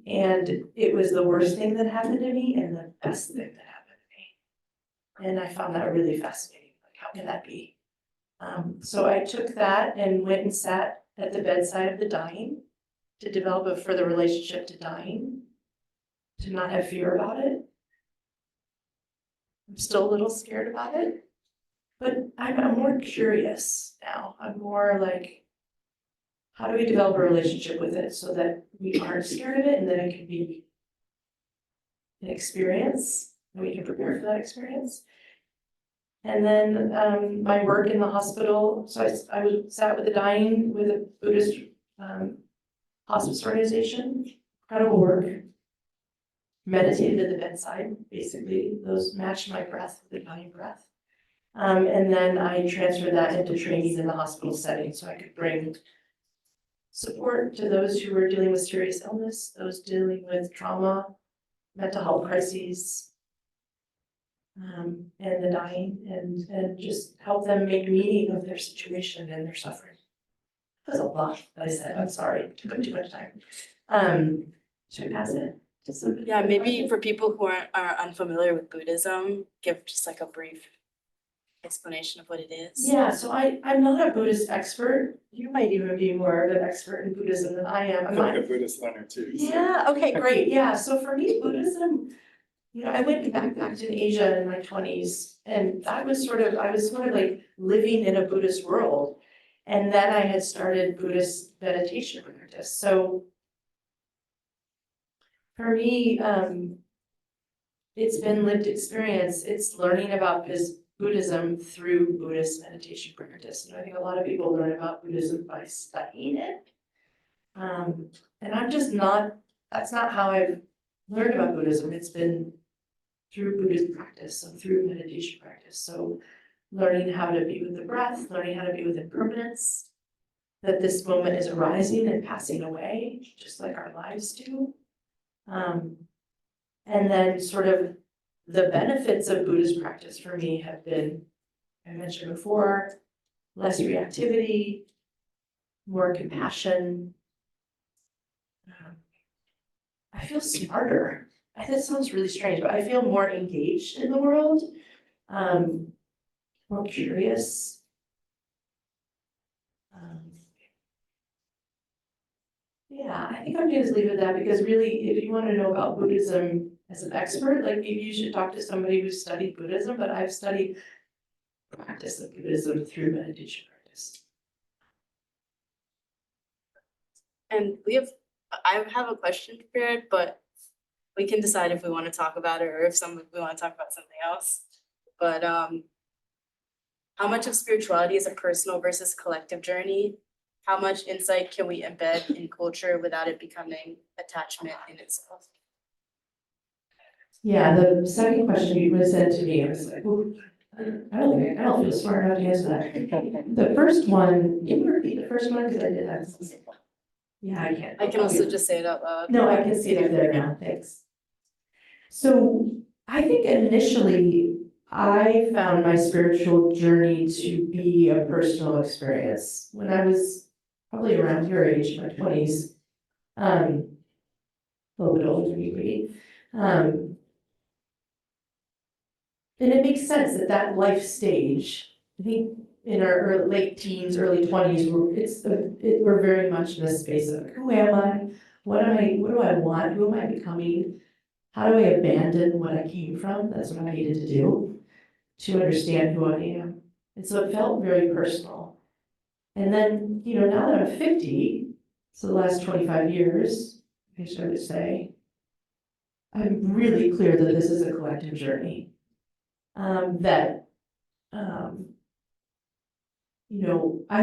And it was the worst thing that happened to me and the best thing that happened to me. And I found that really fascinating. Like, how can that be? So I took that and went and sat at the bedside of the dying to develop a further relationship to dying, to not have fear about it. I'm still a little scared about it, but I'm more curious now. I'm more like, how do we develop a relationship with it so that we aren't scared of it and that it can be an experience and we can prepare for that experience? And then my work in the hospital, so I sat with the dying with a Buddhist hospice organization, incredible work. Meditated at the bedside, basically, those matched my breath with the dying breath. And then I transferred that into trainees in the hospital setting so I could bring support to those who were dealing with serious illness, those dealing with trauma, mental health crises, and the dying, and just help them make meaning of their situation and their suffering. That was a lot that I said, I'm sorry, took too much time. Should I pass it to somebody? Yeah, maybe for people who are unfamiliar with Buddhism, give just like a brief explanation of what it is. Yeah, so I'm not a Buddhist expert. You might even be more of an expert in Buddhism than I am. I'm like a Buddhist learner too. So. Yeah, okay, great. Yeah, so for me, Buddhism, I went backpacked in Asia in my 20s, and I was sort of like living in a Buddhist world. And then I had started Buddhist meditation practice. So for me, it's been lived experience. It's learning about Buddhism through Buddhist meditation practice. And I think a lot of people learn about Buddhism by studying it. And I'm just that's not how I've learned about Buddhism. It's been through Buddhist practice, so through meditation practice. So learning how to be with the breath, learning how to be with impermanence, that this moment is arising and passing away, just like our lives do. And then sort of the benefits of Buddhist practice for me have been, I mentioned before, less reactivity, more compassion. I feel smarter. That sounds really strange, but I feel more engaged in the world, more curious. Yeah, I think I'm going to leave it at that because really, if you want to know about Buddhism as an expert, like maybe you should talk to somebody who's studied Buddhism, but I've studied practice of Buddhism through meditation practice. And I have a question prepared, but we can decide if we want to talk about it or if we want to talk about something else. But how much of spirituality is a personal versus collective journey? How much insight can we embed in culture without it becoming attachment in itself? Yeah, the second question you said to me, I was like, well, I don't feel smart enough to answer that. The first one, can you repeat the first one? Because I did have some. Yeah, I can. I can also just say it out loud. No, I can see it up there now, thanks. So I think initially I found my spiritual journey to be a personal experience. When I was probably around your age, my 20s, a little bit older than you, maybe. And it makes sense that that life stage, I think in our late teens, early 20s, we're very much in a space of who am I? What do I want? Who am I becoming? How do I abandon what I came from? That's what I needed to do to understand who I am. And so it felt very personal. And then, now that I'm 50, so the last 25 years, I would say, I'm really clear that this is a collective journey. I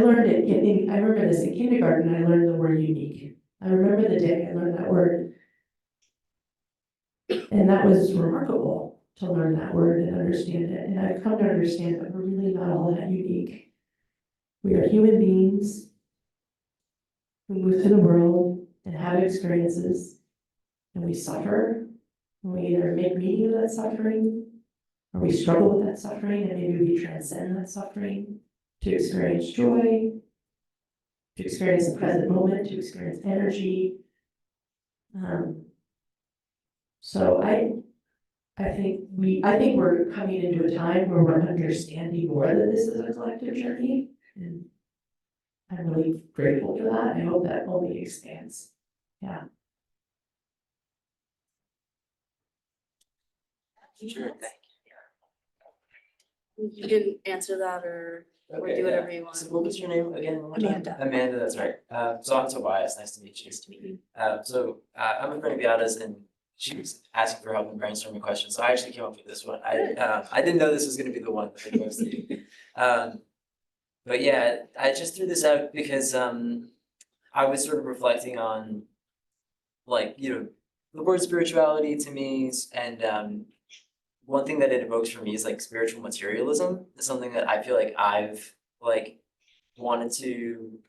learned it I remember this in kindergarten, I learned the word unique. I remember the day I learned that word. And that was remarkable to learn that word and understand it. And I've come to understand that we're really not all that unique. We are human beings who move through the world and have experiences, and we suffer, and we either make meaning of that suffering, or we struggle with that suffering, and maybe we transcend that suffering to experience joy, to experience the present moment, to experience energy. So I think we're coming into a time where we're understanding more that this is a collective journey, and I'm really grateful for that. I hope that only expands. Yeah. Sure, you can answer that or do whatever you want. So what was your name again? One more time? Amanda. Amanda, that's right. So I'm Tobias, nice to meet you. Nice to meet you. I'm a friend of Beata's, and she was asking for help in brainstorming questions, so I actually came up with this one. I didn't know this was gonna be the one that I posted you. But yeah, I just threw this out because I was sort of reflecting on, like, the word spirituality to me, and one thing that it evokes for me is like spiritual materialism. It's something that I feel like I've like wanted to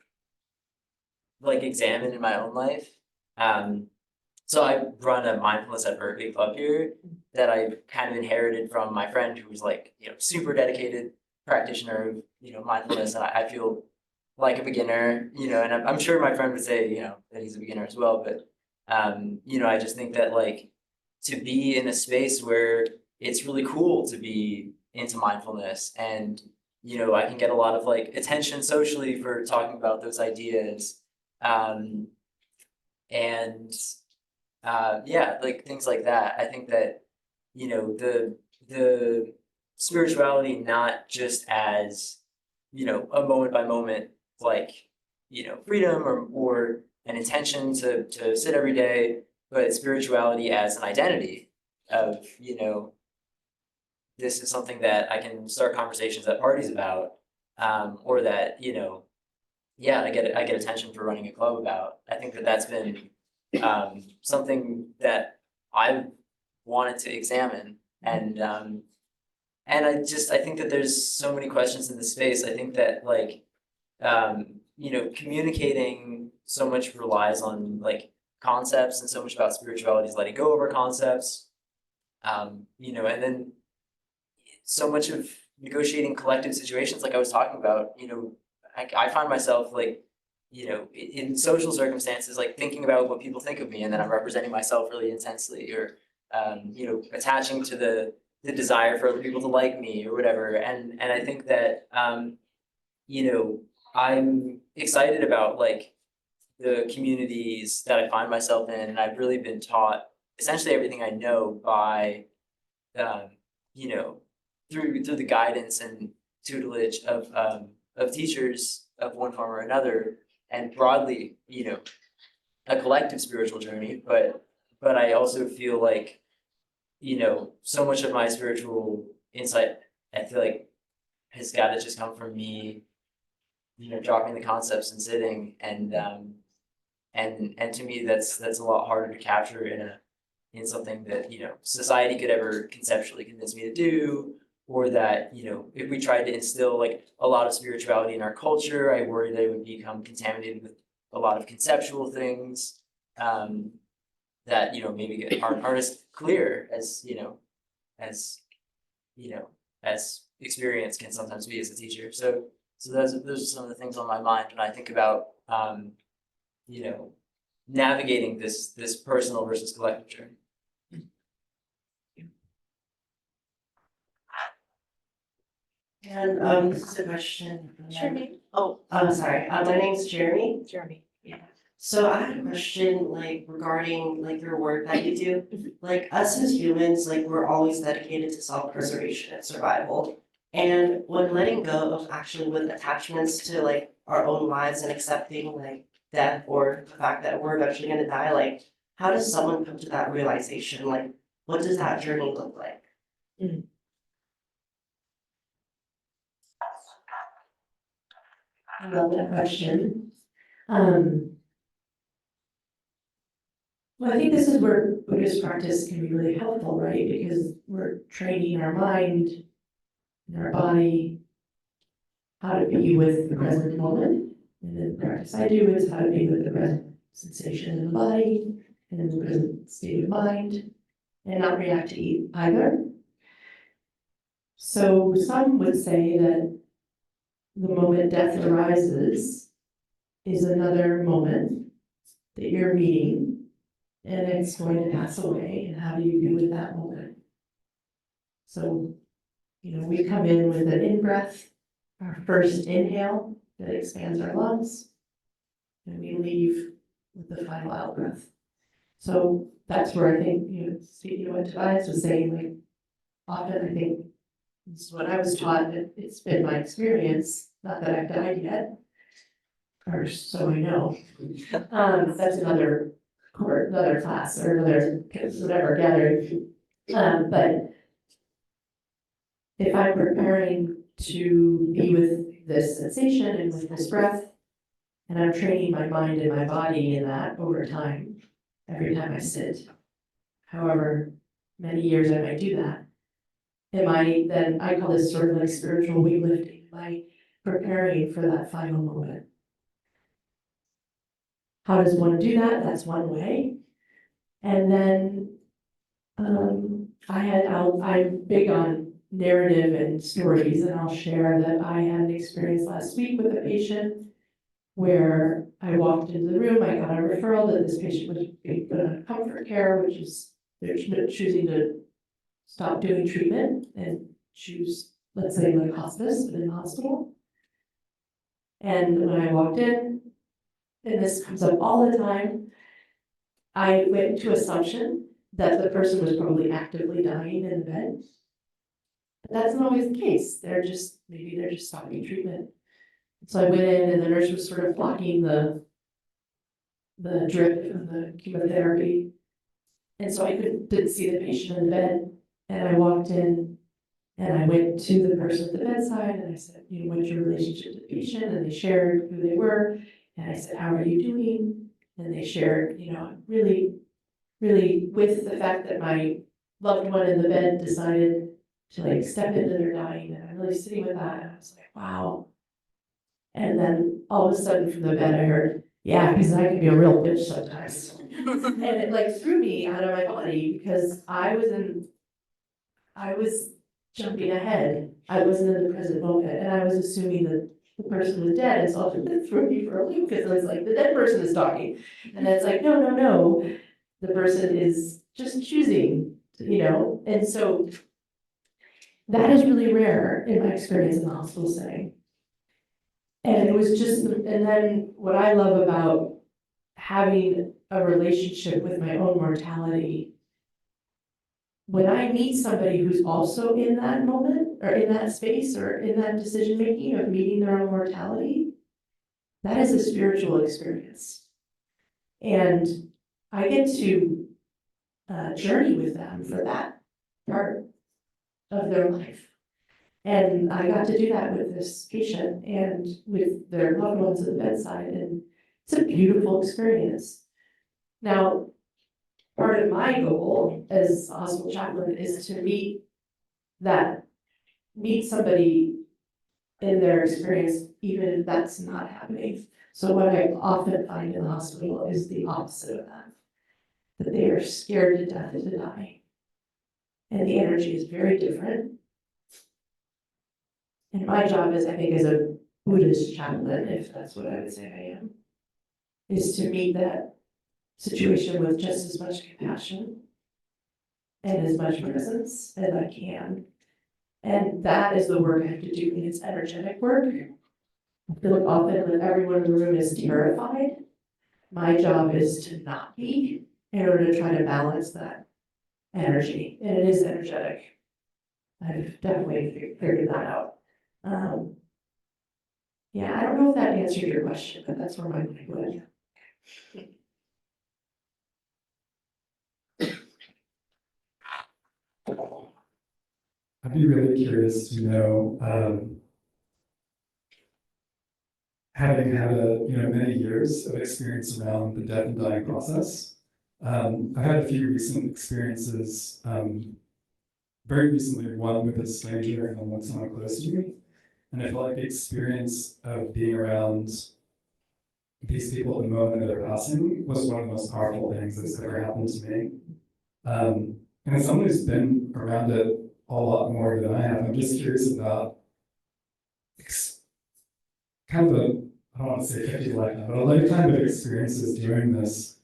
like examine in my own life. So I run a mindfulness at Berkeley club here that I kind of inherited from my friend who was like, super dedicated practitioner of, mindfulness, and I feel like a beginner, and I'm sure my friend would say, that he's a beginner as well, but I just think that like to be in a space where it's really cool to be into mindfulness, and I can get a lot of like attention socially for talking about those ideas, and yeah, like things like that. I think that the spirituality not just as a moment by moment like freedom or an intention to sit every day, but spirituality as an identity of this is something that I can start conversations at parties about, or that yeah, I get attention for running a club about. I think that that's been something that I've wanted to examine, and I think that there's so many questions in this space. I think that like communicating so much relies on like concepts, and so much about spirituality is letting go of our concepts, and then so much of negotiating collective situations, like I was talking about, I find myself like, in social circumstances, like thinking about what people think of me, and then I'm representing myself really intensely, or, attaching to the desire for other people to like me or whatever. And I think that, I'm excited about like the communities that I find myself in, and I've really been taught essentially everything I know by, through the guidance and tutelage of teachers of one form or another, and broadly, a collective spiritual journey. But I also feel like, so much of my spiritual insight, I feel like, has got to just come from me, dropping the concepts and sitting, and to me that's a lot harder to capture in something that society could ever conceptually convince me to do, or that if we tried to instill like a lot of spirituality in our culture, I worry that it would become contaminated with a lot of conceptual things that maybe aren't as clear as as experience can sometimes be as a teacher. So those are some of the things on my mind when I think about navigating this personal versus collective journey. And this is a question. Sure, name? Sorry, my name's Jeremy. Jeremy, yeah. So I had a question like regarding like your work that you do. Like us as humans, like we're always dedicated to self-preservation and survival. And when letting go of actually with attachments to like our own lives and accepting like death or the fact that we're eventually gonna die, like how does someone come to that realization? Like what does that journey look like? I love that question. Well, I think this is where Buddhist practice can be really helpful, right? Because we're training our mind and our body how to be with the present moment. And then the practice I do is how to be with the present sensation in the body and in the present state of mind and not react to either. So some would say that the moment death arises is another moment that you're meeting and it's going to pass away, and how do you be with that moment? So, you know, we come in with an in-breath, our first inhale that expands our lungs, and we leave with the final out-breath. So that's where I think, you know, speaking of what Tobias was saying, like, often I think, this is what I was taught, it's been my experience, not that I've died yet, or so I know. That's another class or another whatever gathering. But if I'm preparing to be with this sensation and with this breath, and I'm training my mind and my body in that over time, every time I sit, however many years I might do that, then I call this sort of like spiritual weightlifting, by preparing for that final moment. How does one do that? That's one way. And then I'm big on narrative and stories, and I'll share that I had an experience last week with a patient where I walked into the room, I got a referral that this patient was being put on comfort care, which is they're choosing to stop doing treatment and choose, let's say, like hospice, but in the hospital. And when I walked in, and this comes up all the time, I went to assumption that the person was probably actively dying in the bed. But that's not always the case. Maybe they're just stopping treatment. So I went in and the nurse was sort of blocking the drip of the chemotherapy. And so I didn't see the patient in the bed. And I walked in and I went to the person at the bedside and I said, you know, what's your relationship to the patient? And they shared who they were. And I said, how are you doing? And they shared, you know, really, really with the fact that my loved one in the bed decided to like step into their dying. And I'm really sitting with that. And I was like, wow. And then all of a sudden from the bed, I heard, yeah, because I can be a real bitch sometimes. And it like threw me out of my body because I was jumping ahead. I wasn't in the present moment. And I was assuming that the person was dead, and so it threw me for a loop because I was like, the dead person is talking. And it's like, no, the person is just choosing, you know? And so that is really rare in my experience in the hospital setting. And it was just, and then what I love about having a relationship with my own mortality, when I meet somebody who's also in that moment or in that space or in that decision making of meeting their own mortality, that is a spiritual experience. And I get to journey with them for that part of their life. And I got to do that with this patient and with their loved ones at the bedside, and it's a beautiful experience. Now, part of my goal as a hospital chaplain is to meet somebody in their experience, even if that's not happening. So what I often find in the hospital is the opposite of that they are scared to death to die. And the energy is very different. And my job is, I think, as a Buddhist chaplain, if that's what I would say I am, is to meet that situation with just as much compassion and as much presence as I can. And that is the work I have to do, and it's energetic work. I feel like often when everyone in the room is terrified, my job is to not be in order to try to balance that energy, and it is energetic. I've definitely figured that out. Yeah, I don't know if that answered your question, but that's where my mind went. I'd be really curious to know, having had many years of experience around the death and dying process. I've had a few recent experiences, very recently, one with a stranger and one someone close to me. And I felt like the experience of being around these people at the moment of their passing was one of the most powerful things that's ever happened to me. And as someone who's been around it a lot more than I have, I'm just curious about kind of I don't want to say 50 lifetime, but a lifetime of experiences doing this.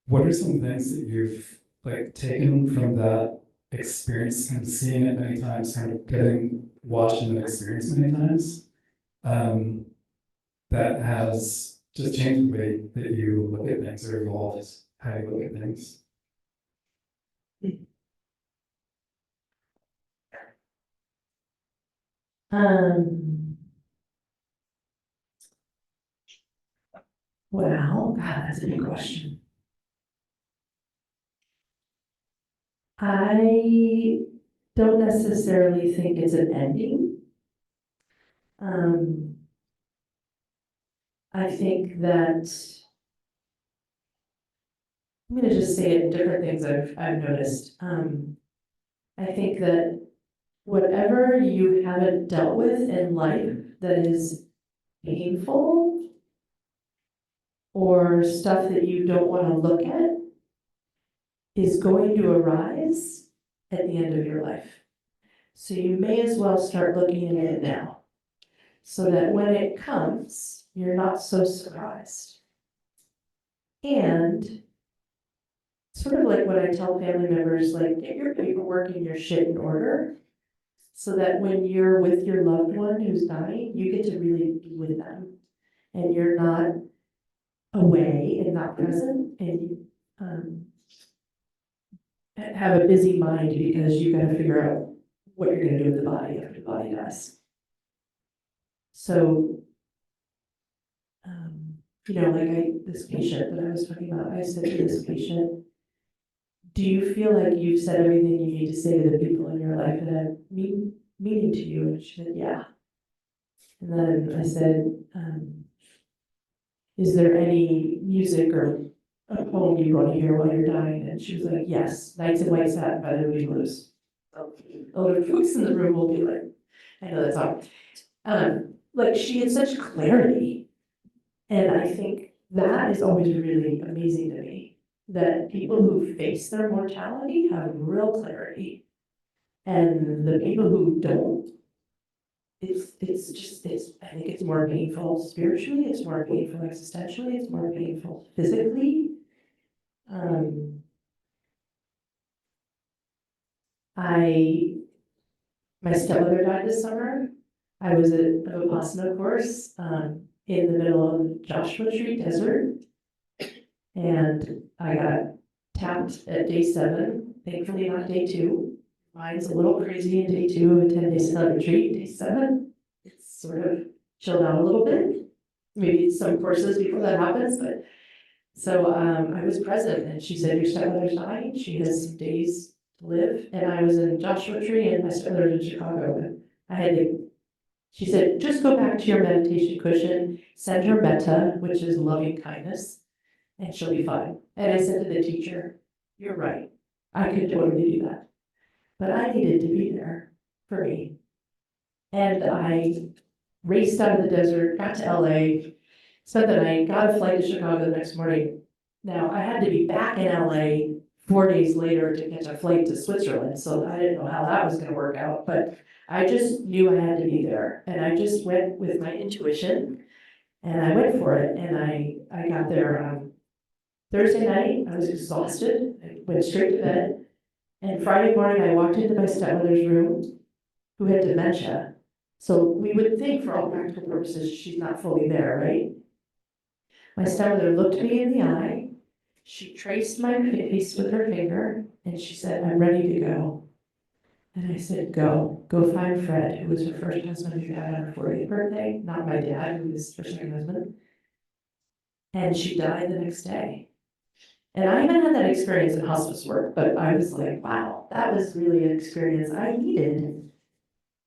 What are some things that you've taken from that experience, kind of seeing it many times, kind of watching and experienced many times, that has just changed the way that you look at things or evolved how you look at things? Well, God, that's a good question. I don't necessarily think it's an ending. I think that I'm going to just say it in different things I've noticed. I think that whatever you haven't dealt with in life that is painful or stuff that you don't want to look at is going to arise at the end of your life. So you may as well start looking at it now, so that when it comes, you're not so surprised. And sort of like what I tell family members, get your paperwork and your shit in order, so that when you're with your loved one who's dying, you get to really be with them. And you're not away and not present, and you have a busy mind because you got to figure out what you're going to do with the body after the body dies. So, this patient that I was talking about, I said to this patient, do you feel like you've said everything you need to say to the people in your life that have meaning to you? And she said, yeah. And then I said, is there any music or a poem you want to hear while you're dying? And she was like, yes, Nights in White Satin by the Moody Blues. A lot of folks in the room will be like, I know that song. She had such clarity. And I think that is always really amazing to me, that people who face their mortality have real clarity. And the people who don't, I think it's more painful spiritually, it's more painful existentially, it's more painful physically. My stepmother died this summer. I was at a Vipassana course in the middle of Joshua Tree Desert, and I got tapped at day 7, thankfully not day 2. Mine's a little crazy in day 2 of a 10-day silent retreat. Day 7, it's sort of chilled out a little bit. Maybe some courses before that happens, but so I was present, and she said, your stepmother's dying, she has some days to live. And I was in Joshua Tree, and my stepmother's in Chicago, and she said, just go back to your meditation cushion, send her metta, which is loving kindness, and she'll be fine. And I said to the teacher, you're right, I could totally do that. But I needed to be there for me. And I raced out of the desert, got to LA, spent the night, got a flight to Chicago the next morning. Now, I had to be back in LA 4 days later to catch a flight to Switzerland, so I didn't know how that was gonna work out, but I just knew I had to be there. And I just went with my intuition, and I went for it, and I got there Thursday night, I was exhausted, I went straight to bed. And Friday morning, I walked into my stepmother's room, who had dementia. So we would think for all practical purposes, she's not fully there, right? My stepmother looked me in the eye, she traced my face with her finger, and she said, I'm ready to go. And I said, go find Fred, who was her first husband who died on her 40th birthday, not my dad, who was her second husband. And she died the next day. And I haven't had that experience in hospice work, but I was like, wow, that was really an experience I needed.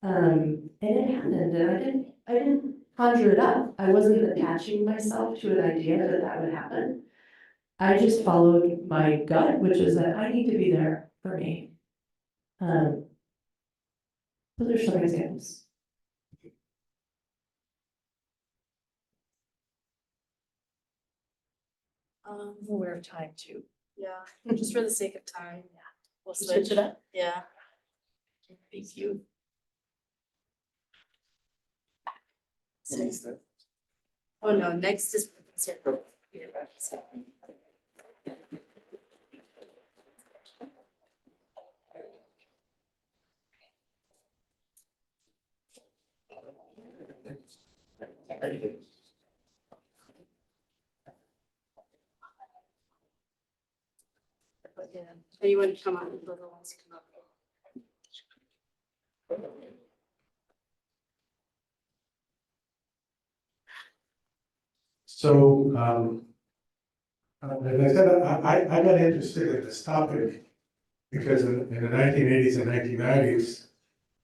And it happened, and I didn't conjure it up. I wasn't attaching myself to an idea that that would happen. I just followed my gut, which is that I need to be there for me. Those are some examples. I'm aware of time too. Yeah, just for the sake of time, yeah. We'll Switch it up. Yeah. Thank you. Oh, no, next is. Anyone come up, whoever wants to come up. So, as I said, I got interested in this topic because in the 1980s and 1990s,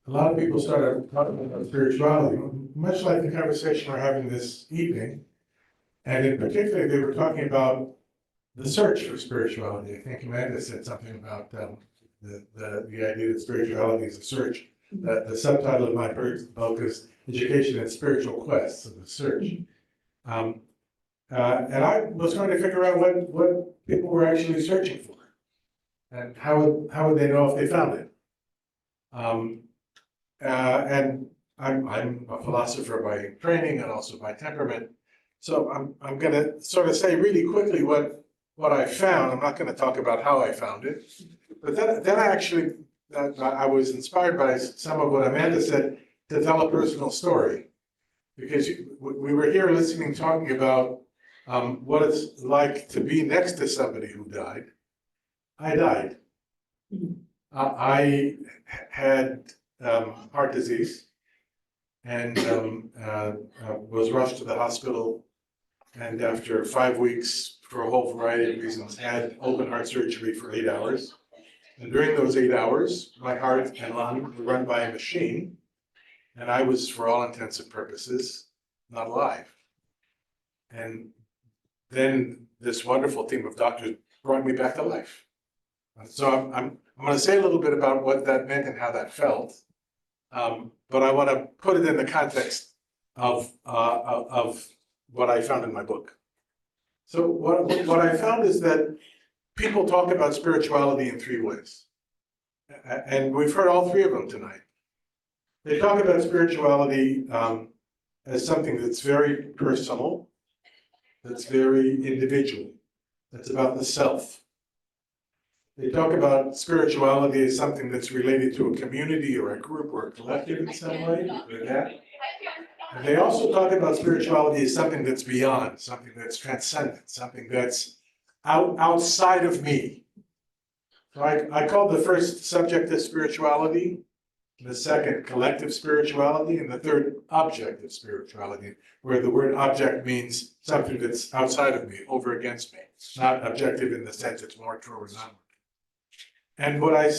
a lot of people started talking about spirituality, much like the conversation we're having this evening. And in particular, they were talking about the search for spirituality. I think Amanda said something about the idea that spirituality is a search. The subtitle of my book is Education and Spiritual Quests, of the search. And I was trying to figure out what people were actually searching for, and how would they know if they found it. And I'm a philosopher by training and also by temperament, so I'm going to sort of say really quickly what I found. I'm not going to talk about how I found it, but then I actually I was inspired by some of what Amanda said to tell a personal story, because we were here listening, talking about what it's like to be next to somebody who died. I died. I had heart disease and was rushed to the hospital, and after 5 weeks, for a whole variety of reasons, had open heart surgery for 8 hours. And during those 8 hours, my heart and lung were run by a machine, and I was, for all intents and purposes, not alive. And then this wonderful team of doctors brought me back to life. So I'm going to say a little bit about what that meant and how that felt, but I want to put it in the context of what I found in my book. So what I found is that people talk about spirituality in 3 ways, and we've heard all 3 of them tonight. They talk about spirituality as something that's very personal, that's very individual, that's about the self. They talk about spirituality as something that's related to a community or a group or a collective in some way, or that. And they also talk about spirituality as something that's beyond, something that's transcendent, something that's outside of me. So I called the first subjective spirituality, the second collective spirituality, and the third objective spirituality, where the word object means something that's outside of me, over against me, not objective in the sense it's more true or not. And what I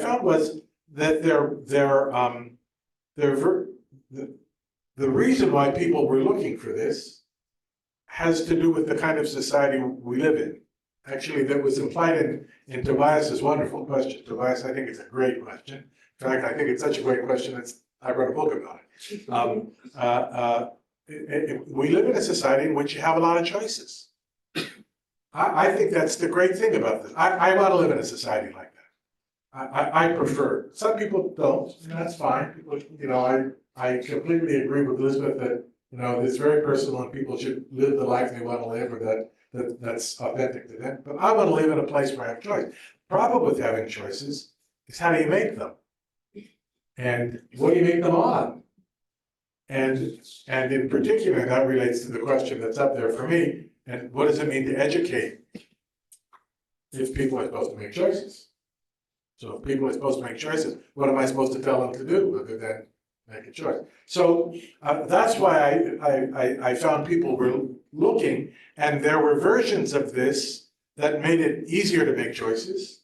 found was that the reason why people were looking for this has to do with the kind of society we live in. Actually, that was implied in Tobias's wonderful question. Tobias, I think it's a great question. In fact, I think it's such a great question that I wrote a book about it. We live in a society in which you have a lot of choices. I think that's the great thing about this. I want to live in a society like that. I prefer. Some people don't, and that's fine. People, I completely agree with Lisbeth that it's very personal and people should live the life they want to live, or that that's authentic to them, but I want to live in a place where I have choice. Problem with having choices is how do you make them? And what do you make them on? And in particular, that relates to the question that's up there for me, and what does it mean to educate if people are supposed to make choices? So if people are supposed to make choices, what am I supposed to tell them to do other than make a choice? So that's why I found people were looking, and there were versions of this that made it easier to make choices,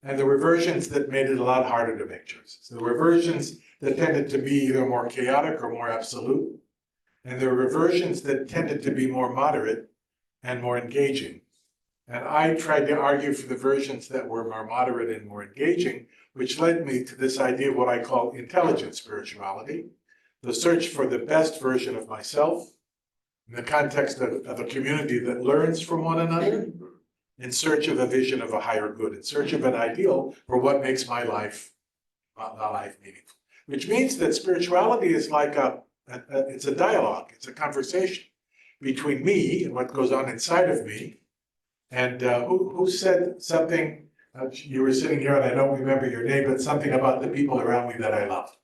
and there were versions that made it a lot harder to make choices. There were versions that tended to be either more chaotic or more absolute, and there were versions that tended to be more moderate and more engaging. And I tried to argue for the versions that were more moderate and more engaging, which led me to this idea of what I call intelligent spirituality, the search for the best version of myself in the context of a community that learns from one another, in search of a vision of a higher good, in search of an ideal for what makes my life meaningful. Which means that spirituality is like it's a dialogue, it's a conversation between me and what goes on inside of me. And who said something, you were sitting here and I don't remember your name, but something about the people around me that I love.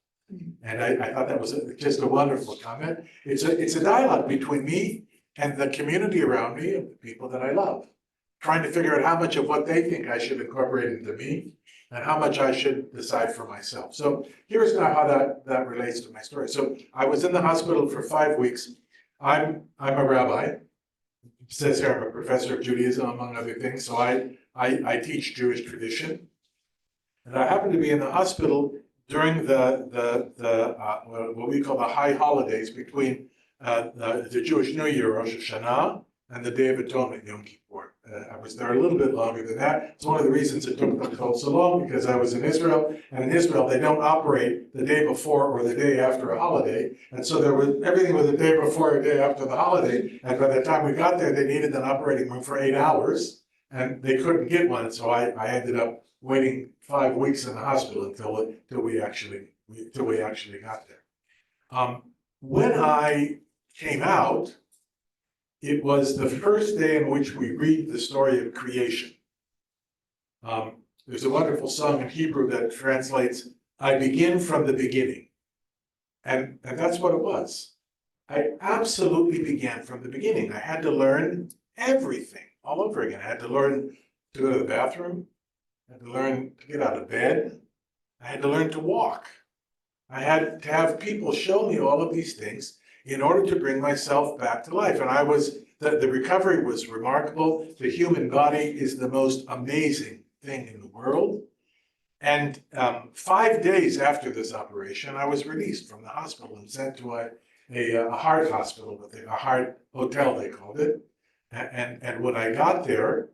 And I thought that was just a wonderful comment. It's a dialogue between me and the community around me and the people that I love. Trying to figure out how much of what they think I should incorporate into me and how much I should decide for myself. So here's now how that relates to my story. So I was in the hospital for 5 weeks. I'm a rabbi. It says here I'm a professor of Judaism, among other things. So I teach Jewish tradition. And I happened to be in the hospital during what we call the high holidays between the Jewish New Year, Rosh Hashanah, and the Day of Atonement, Yom Kippur. I was there a little bit longer than that. It's one of the reasons it took so long, because I was in Israel, and in Israel they don't operate the day before or the day after a holiday, and so everything was the day before or day after the holiday, and by the time we got there, they needed an operating room for 8 hours, and they couldn't get one, so I ended up waiting 5 weeks in the hospital until we actually got there. When I came out, it was the first day in which we read the story of creation. There's a wonderful song in Hebrew that translates, I begin from the beginning. And that's what it was. I absolutely began from the beginning. I had to learn everything all over again. I had to learn to go to the bathroom. I had to learn to get out of bed. I had to learn to walk. I had to have people show me all of these things in order to bring myself back to life. And the recovery was remarkable. The human body is the most amazing thing in the world. And 5 days after this operation, I was released from the hospital and sent to a heart hospital, a heart hotel, they called it. And when I got there,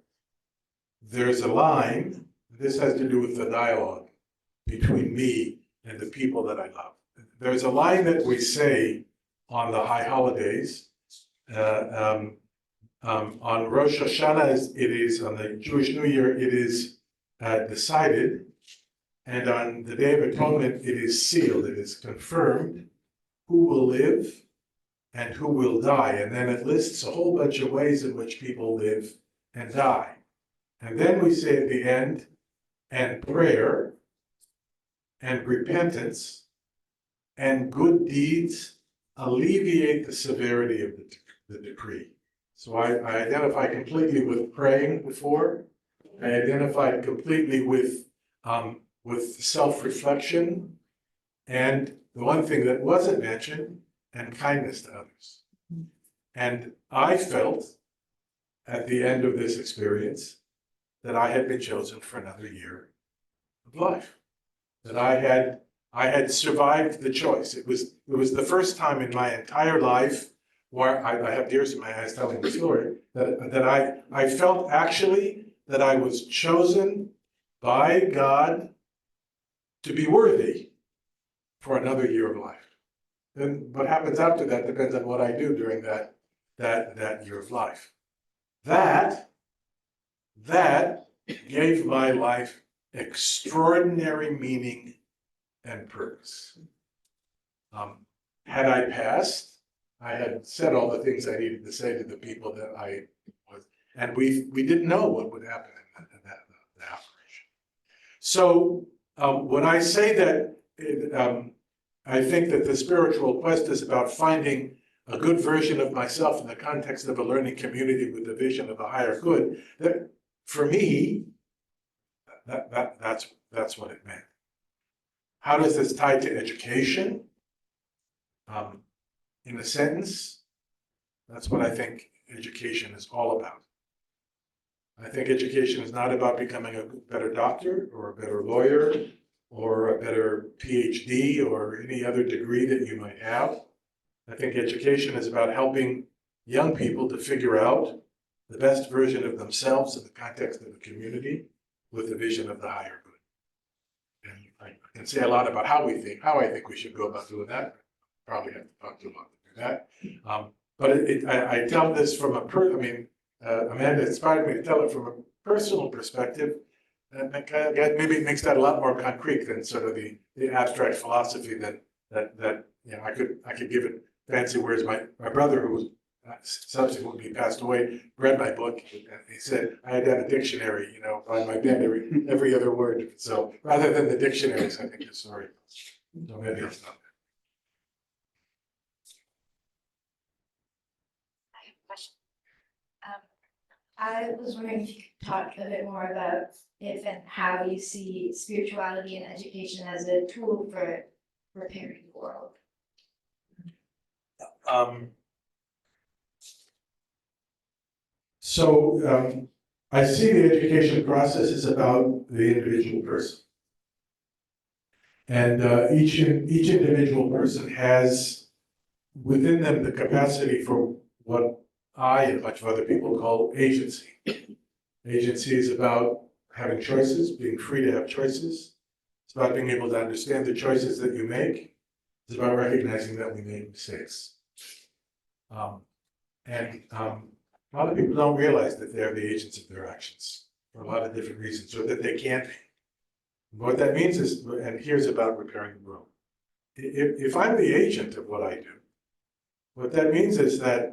there's a line, this has to do with the dialogue between me and the people that I love. There's a line that we say on the high holidays. On Rosh Hashanah, it is on the Jewish New Year, it is decided, and on the Day of Atonement, it is sealed, it is confirmed who will live and who will die, and then it lists a whole bunch of ways in which people live and die. And then we say at the end, and prayer, and repentance, and good deeds alleviate the severity of the decree. So I identify completely with praying before. I identified completely with self-reflection, and the one thing that wasn't mentioned, and kindness to others. And I felt at the end of this experience that I had been chosen for another year of life. That I had survived the choice. It was the first time in my entire life where I have tears in my eyes telling the story, that I felt actually that I was chosen by God to be worthy for another year of life. Then what happens after that depends on what I do during that year of life. That gave my life extraordinary meaning and purpose. Had I passed, I had said all the things I needed to say to the people that I was, And we didn't know what would happen in that operation. So when I say that I think that the spiritual quest is about finding a good version of myself in the context of a learning community with the vision of a higher good, that for me, that's what it meant. How does this tie to education? In a sentence, that's what I think education is all about. I think education is not about becoming a better doctor or a better lawyer or a better PhD or any other degree that you might have. I think education is about helping young people to figure out the best version of themselves in the context of a community with the vision of the higher good. And I can say a lot about how I think we should go about doing that. Probably have to talk to a lot to do that. But I tell this from Amanda inspired me to tell it from a personal perspective. And maybe it makes that a lot more concrete than sort of the abstract philosophy that I could give it fancy words. My brother, who was subsequently passed away, read my book, and he said I had to have a dictionary, by my bed every other word. So rather than the dictionaries, I think the story. So maybe it's not. I was wondering if you could talk a bit more about if and how you see spirituality and education as a tool for repairing the world. So I see the education process is about the individual person. And each individual person has within them the capacity for what I and a bunch of other people call agency. Agency is about having choices, being free to have choices. It's about being able to understand the choices that you make. It's about recognizing that we make mistakes. A lot of people don't realize that they're the agents of their actions for a lot of different reasons, or that they can't be. What that means is, and here's about repairing the world. If I'm the agent of what I do, what that means is that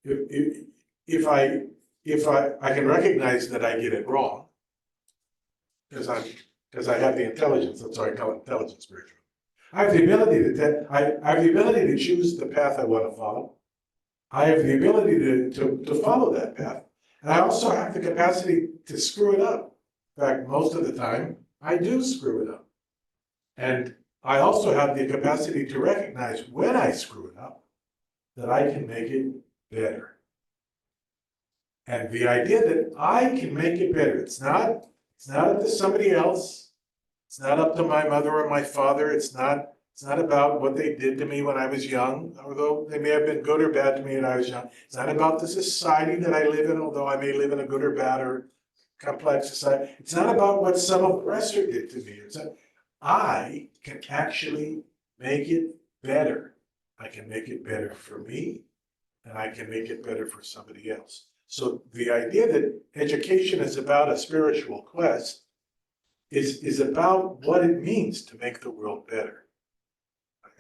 if I can recognize that I get it wrong, because I have the intelligence, that's why I call it intelligence spiritual. I have the ability to choose the path I want to follow. I have the ability to follow that path. And I also have the capacity to screw it up. In fact, most of the time, I do screw it up. And I also have the capacity to recognize when I screw it up, that I can make it better. And the idea that I can make it better, it's not up to somebody else. It's not up to my mother or my father. It's not about what they did to me when I was young, although they may have been good or bad to me when I was young. It's not about the society that I live in, although I may live in a good or bad or complex society. It's not about what some oppressor did to me. I can actually make it better. I can make it better for me, and I can make it better for somebody else. So the idea that education is about a spiritual quest is about what it means to make the world better.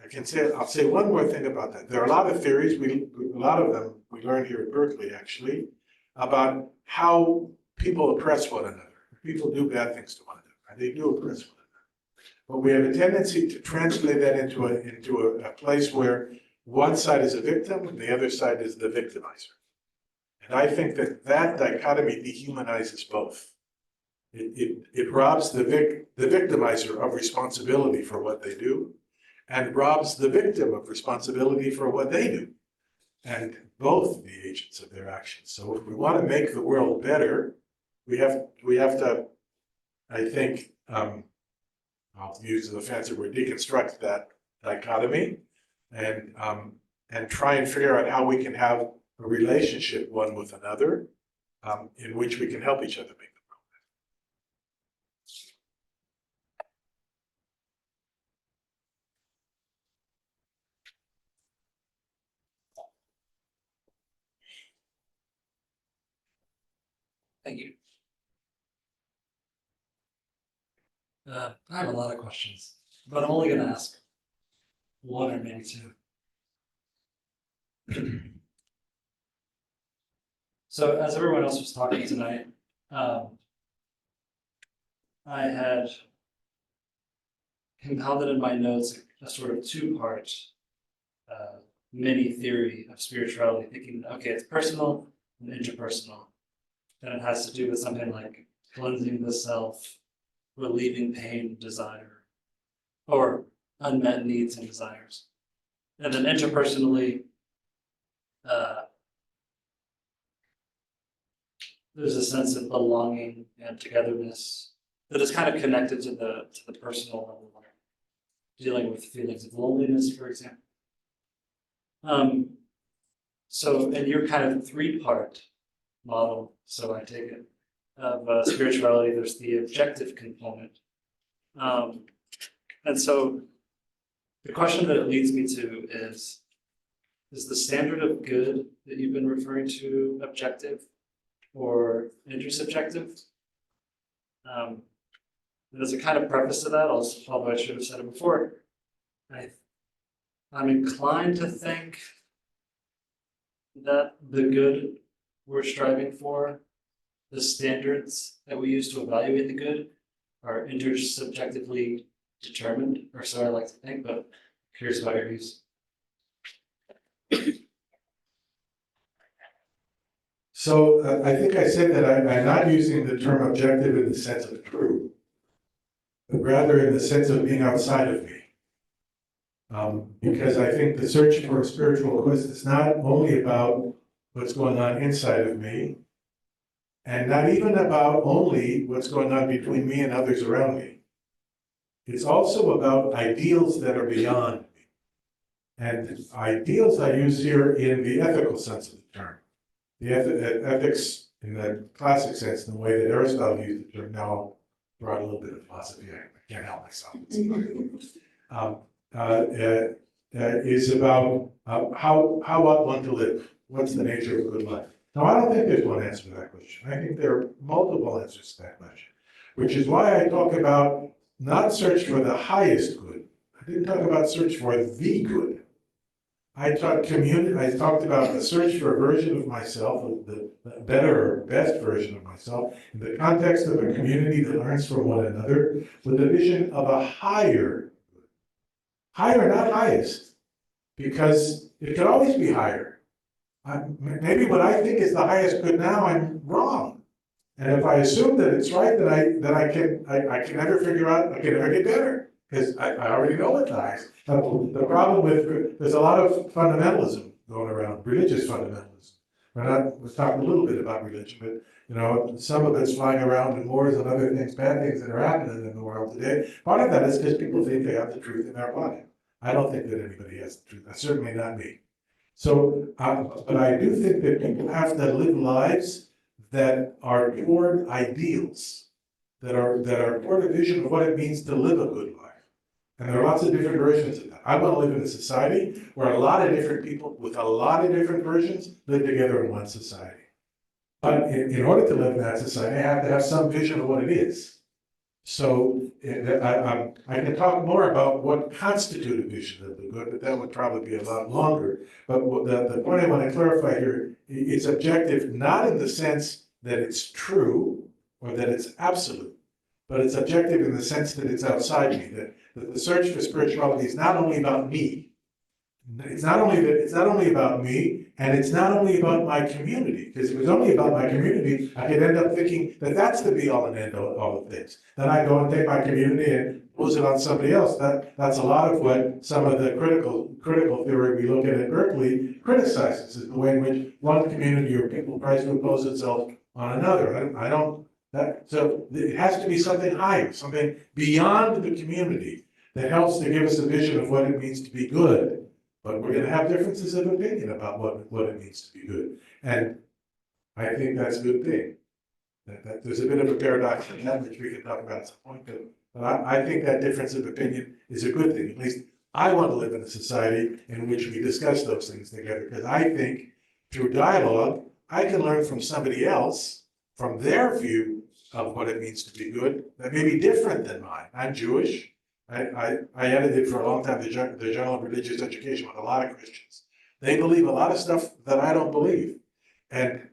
I'll say one more thing about that. There are a lot of theories, a lot of them we learn here at Berkeley actually, about how people oppress one another. People do bad things to one another, and they do oppress one another. But we have a tendency to translate that into a place where one side is a victim and the other side is the victimizer. And I think that dichotomy dehumanizes both. It robs the victimizer of responsibility for what they do, and robs the victim of responsibility for what they do. And both the agents of their actions. So if we want to make the world better, we have to, I think, I'll use the fancy word, deconstruct that dichotomy and try and figure out how we can have a relationship one with another in which we can help each other make the world better. Thank you. I have a lot of questions, but I'm only going to ask one or maybe two. So as everyone else was talking tonight, I had compounded in my notes a sort of two-part mini theory of spirituality, thinking, okay, it's personal and interpersonal. And it has to do with something like cleansing the self, relieving pain, desire, or unmet needs and desires. And then interpersonally, there's a sense of belonging and togetherness that is kind of connected to the personal level, like dealing with feelings of loneliness, for example. So in your kind of three-part model, so I take it, of spirituality, there's the objective component. And so the question that it leads me to is the standard of good that you've been referring to objective or intersubjective? And as a kind of preface to that, although I should have said it before, I'm inclined to think that the good we're striving for, the standards that we use to evaluate the good, are intersubjectively determined, or so I like to think, but curious about your views. So I think I said that I'm not using the term objective in the sense of true, but rather in the sense of being outside of me. Because I think the search for a spiritual quest is not only about what's going on inside of me, and not even about only what's going on between me and others around me. It's also about ideals that are beyond me. And ideals I use here in the ethical sense of the term. The ethics in the classic sense, in the way that Aristotle used the term. Now I'll brought a little bit of philosophy, I can't help myself. Is about how ought one to live? What's the nature of a good life? Now, I don't think there's one answer to that question. I think there are multiple answers to that question, which is why I talk about not search for the highest good. I didn't talk about search for the good. I talked about the search for a version of myself, the better or best version of myself, in the context of a community that learns from one another, with a vision of a higher, not highest, because it could always be higher. Maybe what I think is the highest good now, I'm wrong. And if I assume that it's right, then I can never figure out, I can never get better, because I already know what the highest. The problem with, there's a lot of fundamentalism going around, religious fundamentalism. We'll talk a little bit about religion, but some of it's flying around in wars and other things, bad things that are happening in the world today. Part of that is because people think they have the truth in their body. I don't think that anybody has the truth, certainly not me. So, but I do think that people have to live lives that are toward ideals, that are toward a vision of what it means to live a good life. And there are lots of different versions of that. I want to live in a society where a lot of different people with a lot of different versions live together in one society. But in order to live in that society, I have to have some vision of what it is. So I can talk more about what constitutes a vision of the good, but that would probably be a lot longer. But the point I want to clarify here, it's objective not in the sense that it's true or that it's absolute, but it's objective in the sense that it's outside me, that the search for spirituality is not only about me. It's not only about me, and it's not only about my community. Because if it was only about my community, I could end up thinking that that's the be all and end all of things. Then I go and take my community and pose it on somebody else. That's a lot of what some of the critical theory we look at Berkeley criticizes, is the way in which one community or people tries to impose itself on another. So it has to be something higher, something beyond the community that helps to give us a vision of what it means to be good. But we're going to have differences of opinion about what it means to be good. And I think that's a good thing. That there's a bit of a paradox in that, which we can talk about at some point. But I think that difference of opinion is a good thing. At least I want to live in a society in which we discuss those things together. Because I think through dialogue, I can learn from somebody else, from their view of what it means to be good, that may be different than mine. I'm Jewish. I edited for a long time the Journal of Religious Education with a lot of Christians. They believe a lot of stuff that I don't believe. And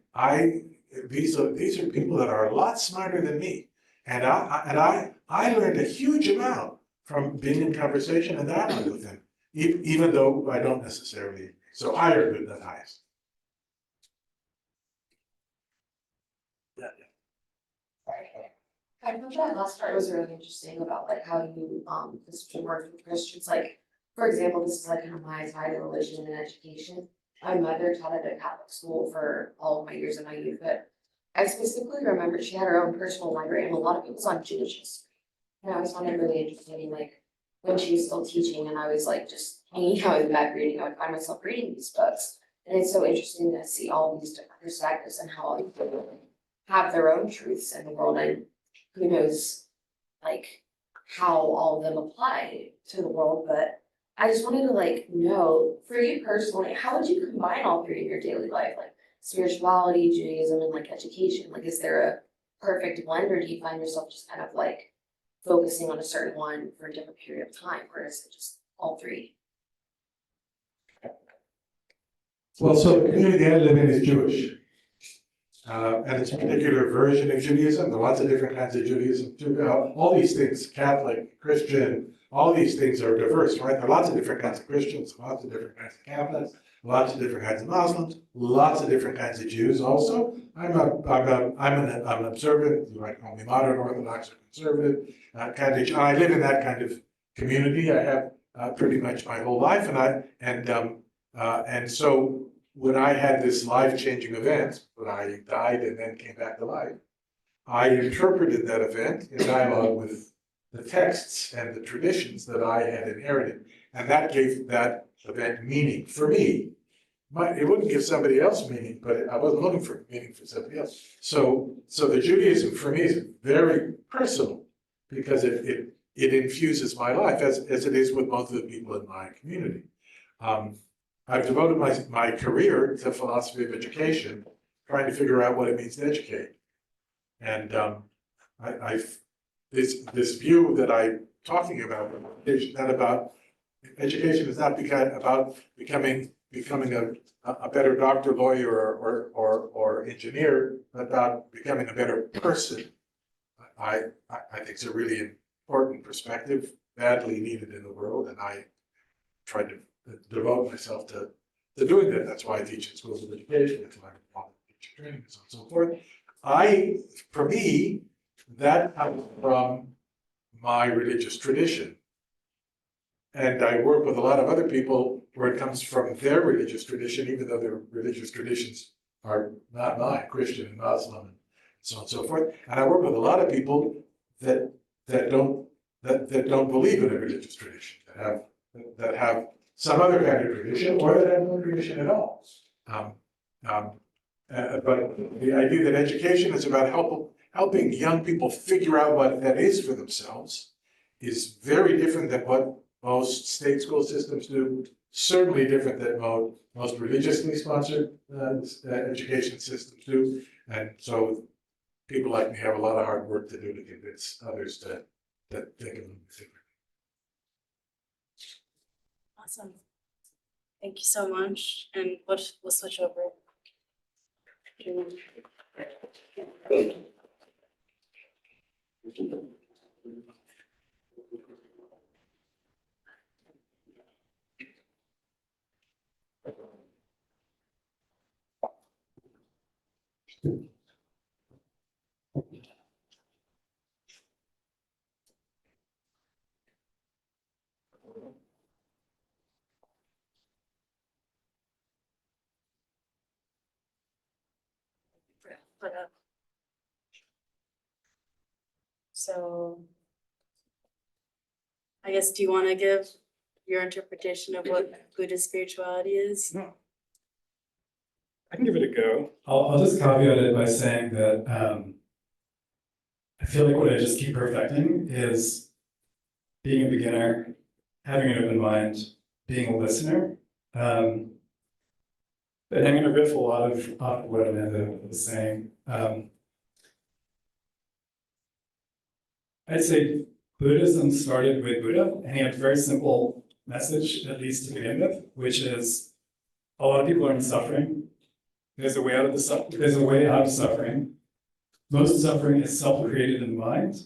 these are people that are a lot smarter than me. And I learned a huge amount from being in conversation and dialogue with them, even though I don't necessarily agree. So higher good than highest. I thought that last part was really interesting about like how you this work with Christians. Like, for example, this is like kind of my side of religion and education. My mother taught at a Catholic school for all of my years in my youth, but I specifically remember she had her own personal library, and a lot of it was on Jewish history. And I always found it really interesting, like when she was still teaching and I was like just hanging out in the back reading, I would find myself reading these books. And it's so interesting to see all these different perspectives and how people have their own truths in the world, and who knows like how all of them apply to the world. But I just wanted to like know, for you personally, how would you combine all three in your daily life? Like spirituality, Judaism, and like education? Like, is there a perfect blend, or do you find yourself just kind of like focusing on a certain one for a different period of time, or is it just all three? Well, so the community I live in is Jewish. And it's a particular version of Judaism. There are lots of different kinds of Judaism. All these things, Catholic, Christian, all these things are diverse, right? There are lots of different kinds of Christians, lots of different kinds of Catholics, lots of different kinds of Muslims, lots of different kinds of Jews also. I'm an observant, you might call me modern Orthodox or conservative, kind of. I live in that kind of community. I have pretty much my whole life, and so when I had this life-changing event, when I died and then came back to life, I interpreted that event in dialogue with the texts and the traditions that I had inherited, and that gave that event meaning for me. It wouldn't give somebody else meaning, but I wasn't looking for meaning for somebody else. So the Judaism for me is very personal because it infuses my life as it is with most of the people in my community. I've devoted my career to philosophy of education, trying to figure out what it means to educate. And this view that I'm talking about is not about education is not about becoming a better doctor, lawyer, or engineer, but about becoming a better person. I think it's a really important perspective, badly needed in the world, and I tried to devote myself to doing that. That's why I teach in schools of education. That's why I teach training and so on and so forth. For me, that comes from my religious tradition. And I work with a lot of other people where it comes from their religious tradition, even though their religious traditions are not mine, Christian and Muslim and so on and so forth. And I work with a lot of people that don't believe in a religious tradition, that have some other kind of tradition, or that have no tradition at all. But the idea that education is about helping young people figure out what that is for themselves is very different than what most state school systems do, certainly different than most religiously sponsored education systems do. And so people like me have a lot of hard work to do to convince others to think of them differently. Awesome. Thank you so much. And we'll switch over. So I guess, do you want to give your interpretation of what Buddhist spirituality is? No. I can give it a go. I'll just caveat it by saying that I feel like what I just keep perfecting is being a beginner, having an open mind, being a listener. And I'm going to riff a lot of what Amanda was saying. I'd say Buddhism started with Buddha, and he had a very simple message, at least to begin with, which is a lot of people are in suffering. There's a way out of there's a way out of suffering. Most suffering is self-created in the mind.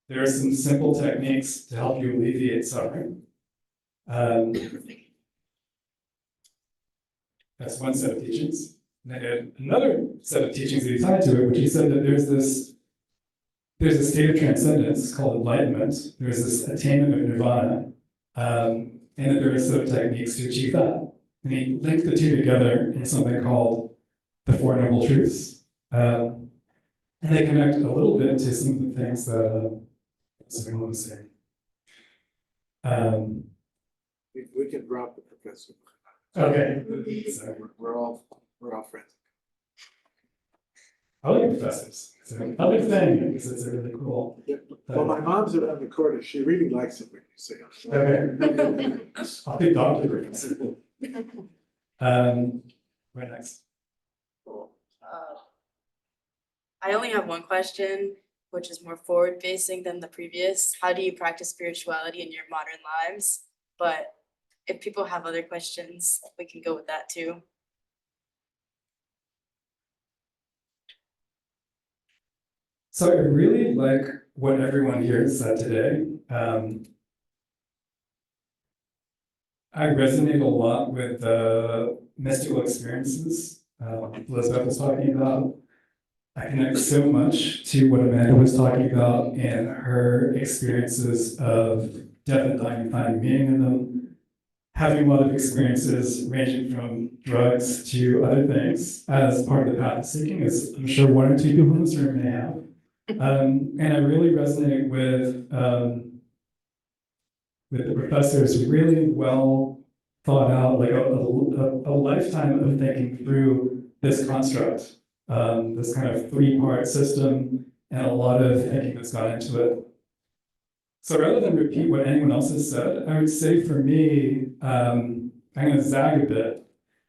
There are some simple techniques to help you alleviate suffering. That's one set of teachings. And I had another set of teachings that he tied to it, which he said that there's a state of transcendence called enlightenment. There's this attainment of nirvana, and that there are a set of techniques to achieve that. And he linked the two together in something called the Four Noble Truths. And they connect a little bit to some of the things that someone was saying. We can drop the professor. Okay. So we're all friends. I like professors. It's another thing, because it's really cool. Yeah. Well, my mom's on recording. She really likes it when you say it. Okay. I'll be Dr. Griffiths. Where next? I only have one question, which is more forward facing than the previous. How do you practice spirituality in your modern lives? But if people have other questions, we can go with that too. So I really like what everyone here said today. I resonate a lot with the mystical experiences Lisbeth was talking about. I connect so much to what Amanda was talking about and her experiences of death and dying and finding meaning in them. Having a lot of experiences ranging from drugs to other things as part of the path of seeking, as I'm sure one or two people in this room may have. And I really resonate with the professor's really well thought out, like a lifetime of thinking through this construct, this kind of three-part system, and a lot of thinking that's gone into it. So rather than repeat what anyone else has said, I would say for me, I'm going to zag a bit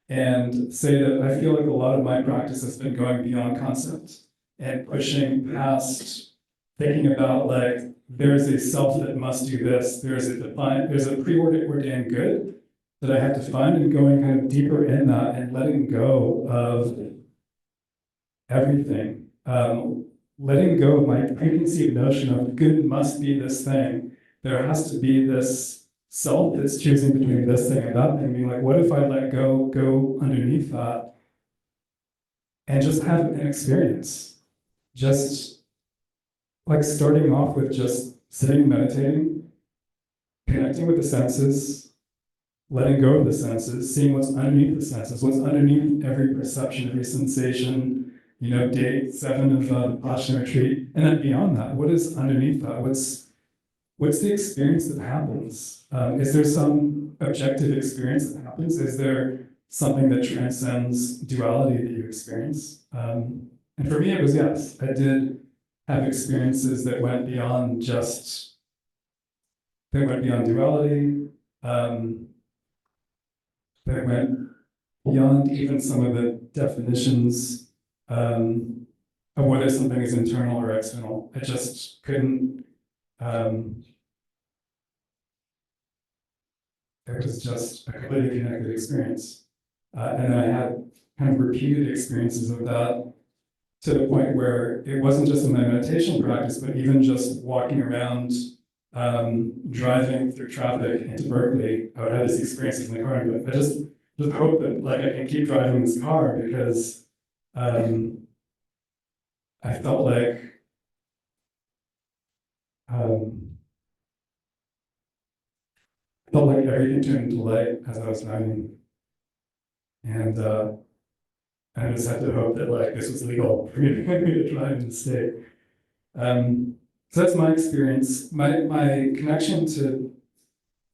and say that I feel like a lot of my practice has been going beyond concept and pushing past thinking about like, there's a self that must do this, there's a preordained good that I have to find, and going kind of deeper in that and letting go of everything. Letting go of my preconceived notion of good must be this thing. There has to be this self that's choosing between this thing and that thing, being like, what if I let go underneath that and just have an experience? Just like starting off with just sitting and meditating, connecting with the senses, letting go of the senses, seeing what's underneath the senses, what's underneath every perception, every sensation, day 7 of the Vipassana retreat, and then beyond that, what is underneath that? What's the experience that happens? Is there some objective experience that happens? Is there something that transcends duality that you experience? And for me, it was yes. I did have experiences that went beyond duality, that went beyond even some of the definitions of whether something is internal or external. I just couldn't, it was just a completely connected experience. And then I had kind of repeated experiences of that to the point where it wasn't just in my meditation practice, but even just walking around, driving through traffic into Berkeley, I would have these experiences in the car, but I just hope that like I can keep driving this car because I felt like everything turned into light as I was driving, and I just had to hope that like this was legal for me to drive in the state. So that's my experience. My connection to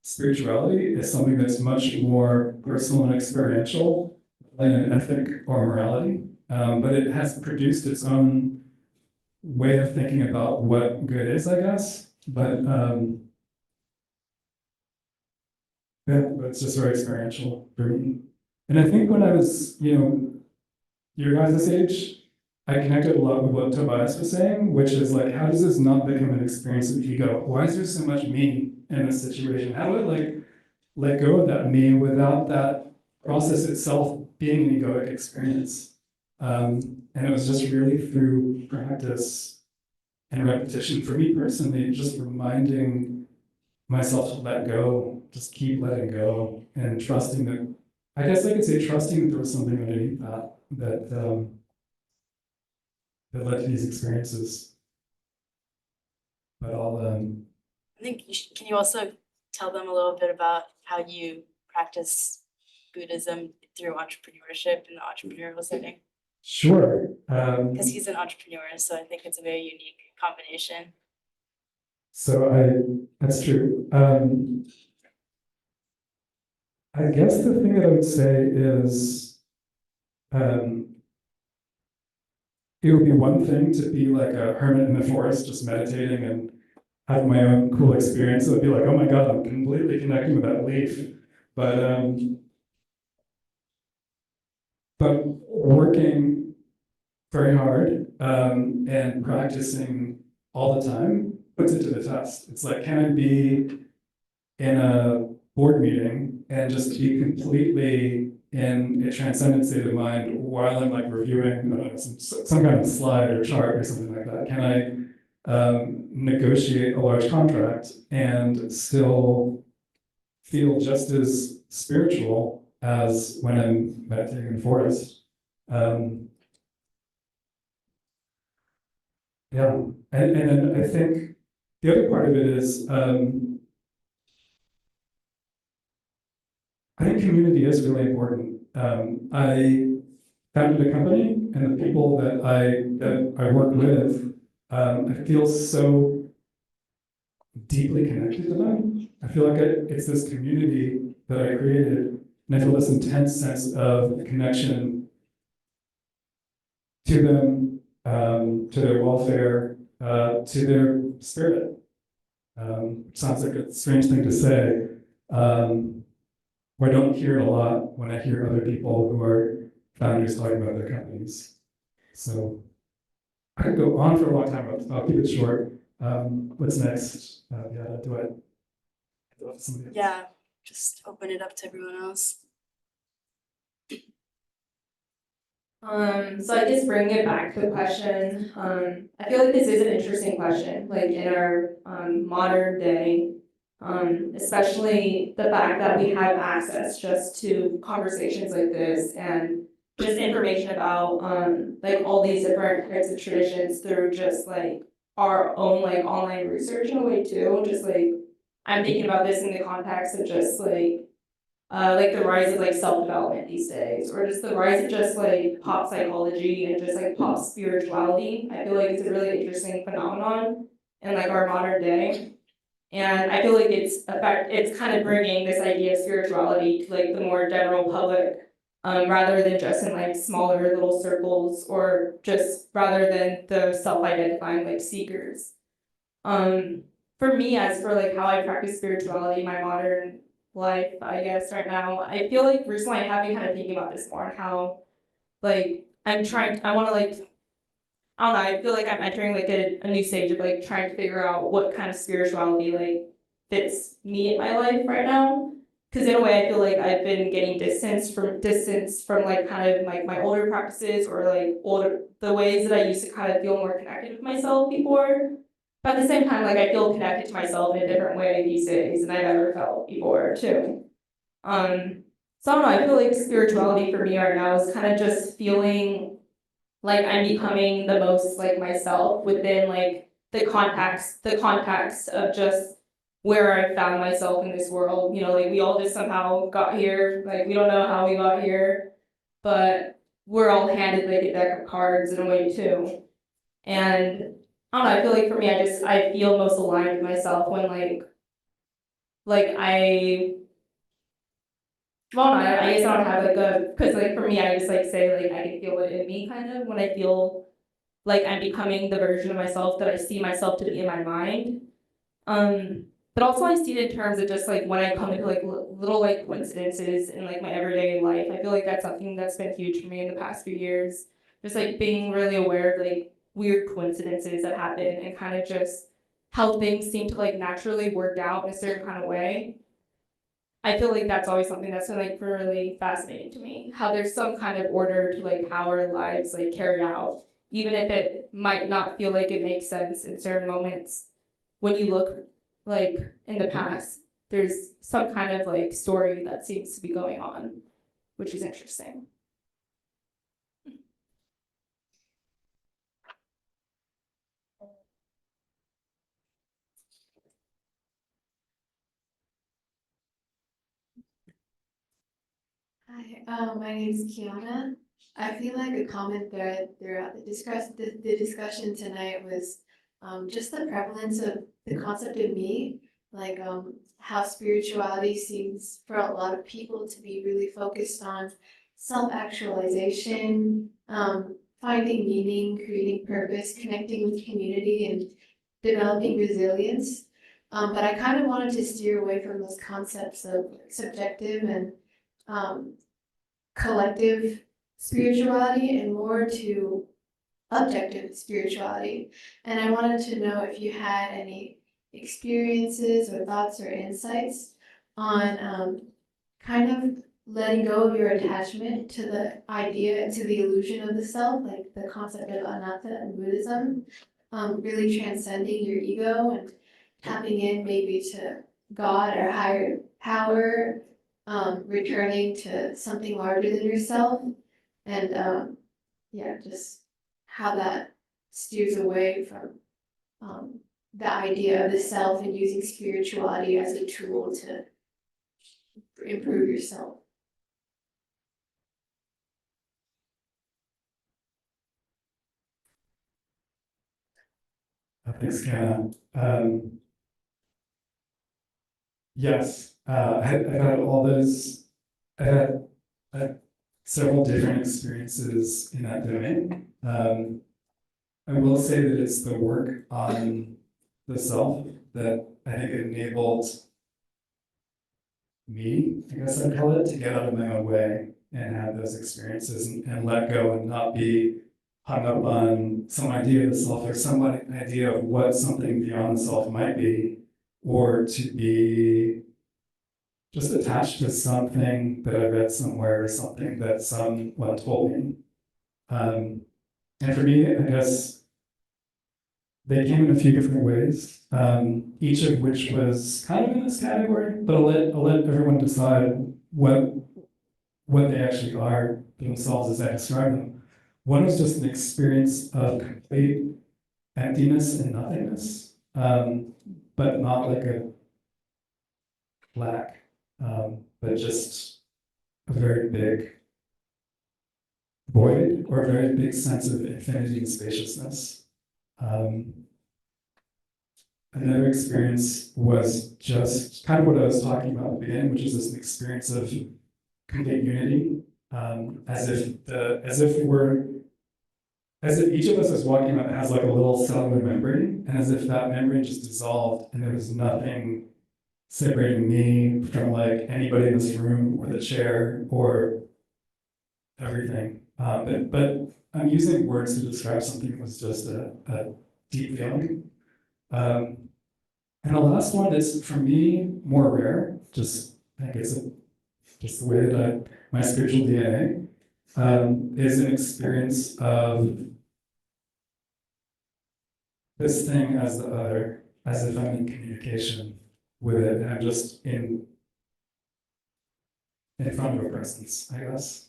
spirituality is something that's much more personal and experiential than an ethic or morality. But it has produced its own way of thinking about what good is, I guess. But it's just very experiential for me. And I think when I was, your guys' age, I connected a lot with what Tobias was saying, which is like, how does this not become an experience of ego? Why is there so much me in this situation? How do I let go of that me without that process itself being an egoic experience? And it was just really through practice and repetition for me personally, just reminding myself to let go, just keep letting go and trusting that, I guess I could say trusting that there was something underneath that that led to these experiences. But I think can you also tell them a little bit about how you practice Buddhism through entrepreneurship in the entrepreneurial setting? sure. Because he's an entrepreneur, so I think it's a very unique combination. That's true. I guess the thing that I would say is, it would be one thing to be like a hermit in the forest, just meditating and having my own cool experience. It would be like, oh my God, I'm completely connecting with that leaf. But working very hard and practicing all the time puts it to the test. It's like, can I be in a board meeting and just be completely in a transcendent state of mind while I'm like reviewing some kind of slide or chart or something like that? Can I negotiate a large contract and still feel just as spiritual as when I'm meditating in the forest? Yeah, and then I think the other part of it is, I think community is really important. I founded a company, and the people that I work with, I feel so deeply connected to them. I feel like it's this community that I created, and I feel this intense sense of connection to them, to their welfare, to their spirit. Which sounds like a strange thing to say. I don't hear it a lot when I hear other people who are founders talking about their companies. So I could go on for a long time, but I'll keep it short. What's next? Do I have somebody else? Yeah, just open it up to everyone else. So I guess bringing it back to the question, I feel like this is an interesting question, like in our modern day, especially the fact that we have access just to conversations like this and just information about like all these different types of traditions through just like our own like online research in a way too. Just like I'm thinking about this in the context of just like the rise of like self-development these days, or just the rise of just like pop psychology and just like pop spirituality. I feel like it's a really interesting phenomenon in like our modern day. And I feel like it's kind of bringing this idea of spirituality to like the more general public, rather than just in like smaller little circles, or just rather than the self-identifying like seekers. For me, as for like how I practice spirituality in my modern life, I guess right now, I feel like recently I have been kind of thinking about this more and how like I want to like, I don't know, I feel like I'm entering like a new stage of like trying to figure out what kind of spirituality like fits me in my life right now. Because in a way I feel like I've been getting distance from like kind of like my older practices, or like the ways that I used to kind of feel more connected with myself before. But at the same time, like I feel connected to myself in a different way these days than I've ever felt before too. So I don't know, I feel like spirituality for me right now is kind of just feeling like I'm becoming the most like myself within like the context of just where I found myself in this world. You know, like we all just somehow got here, like we don't know how we got here, but we're all handed like a deck of cards in a way too. And I don't know, I feel like for me, I feel most aligned with myself when I guess I don't have like because like for me, I just like say like I can feel it in me kind of when I feel like I'm becoming the version of myself that I see myself to be in my mind. But also I see it in terms of just like when I come into like little like coincidences in like my everyday life. I feel like that's something that's been huge for me in the past few years. Just like being really aware of like weird coincidences that happen and kind of just how things seem to like naturally work out in a certain kind of way. I feel like that's always something that's like really fascinating to me, how there's some kind of order to like how our lives like carry out, even if it might not feel like it makes sense in certain moments. When you look like in the past, there's some kind of like story that seems to be going on, which is interesting. Hi, my name is Kiana. I feel like a common thread throughout the discussion tonight was just the prevalence of the concept of me, like how spirituality seems for a lot of people to be really focused on self-actualization, finding meaning, creating purpose, connecting with community, and developing resilience. But I kind of wanted to steer away from those concepts of subjective and collective spirituality and more to objective spirituality. And I wanted to know if you had any experiences or thoughts or insights on kind of letting go of your attachment to the idea, to the illusion of the self, like the concept of anatta in Buddhism, really transcending your ego and tapping in maybe to God or higher power, returning to something larger than yourself, and yeah, just how that steers away from the idea of the self and using spirituality as a tool to improve yourself. Thanks, Kenna. Yes, I've had all those, I had several different experiences in that domain. I will say that it's the work on the self that I think enabled me, I guess I'd call it, to get out of my own way and have those experiences and let go and not be hung up on some idea of the self or some idea of what something beyond the self might be, or to be just attached to something that I read somewhere or something that someone told me. And for me, I guess they came in a few different ways, each of which was kind of in this category, but I'll let everyone decide what they actually are themselves as I describe them. One was just an experience of complete emptiness and nothingness, but not like a lack, but just a very big void or a very big sense of infinity and spaciousness. Another experience was just kind of what I was talking about at the beginning, which is this experience of complete unity, as if each of us is walking around has like a little cellular membrane, and as if that membrane just dissolved and there was nothing separating me from like anybody in this room or the chair or everything. But I'm using words to describe something that was just a deep feeling. And the last one is, for me, more rare, just I guess just the way that my spiritual DNA is an experience of this thing as the other, as if I'm in communication with it, and I'm just in front of a presence, I guess.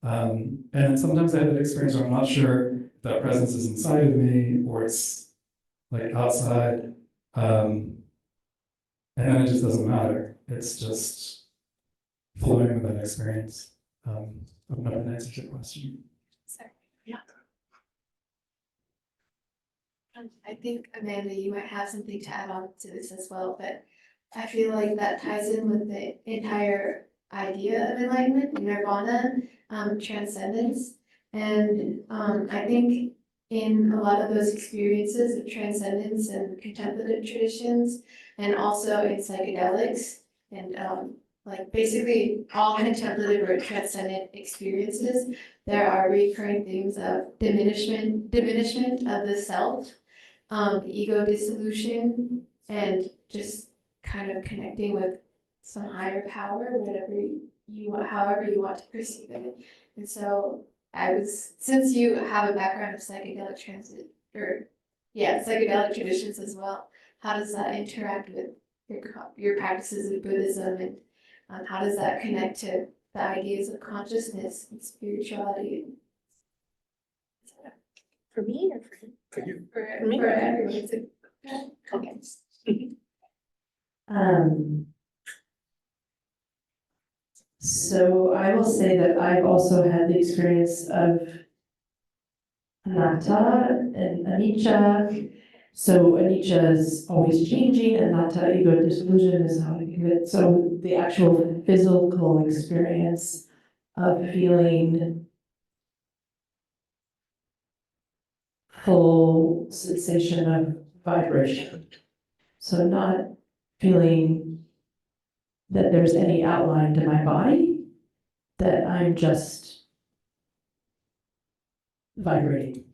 And sometimes I have that experience where I'm not sure if that presence is inside of me or it's like outside. And then it just doesn't matter. It's just flowing with that experience. I don't know if that answers your question. Sorry. Yeah. I think, Amanda, you might have something to add on to this as well, but I feel like that ties in with the entire idea of enlightenment, nirvana, transcendence. And I think in a lot of those experiences of transcendence and contemplative traditions, and also in psychedelics, and like basically all contemplative or transcendent experiences, there are recurring themes of diminishment of the self, ego dissolution, and just kind of connecting with some higher power, however you want to perceive it. And so since you have a background of psychedelic psychedelic traditions as well, how does that interact with your practices of Buddhism, and how does that connect to the ideas of consciousness and spirituality? For me or for him? For you. For me? for everyone. Okay. So I will say that I've also had the experience of anatta and anicca. So anicca is always changing, anatta, ego disillusion is how I think of it. So the actual physical experience of feeling full sensation of vibration. So not feeling that there's any outline to my body, that I'm just vibrating.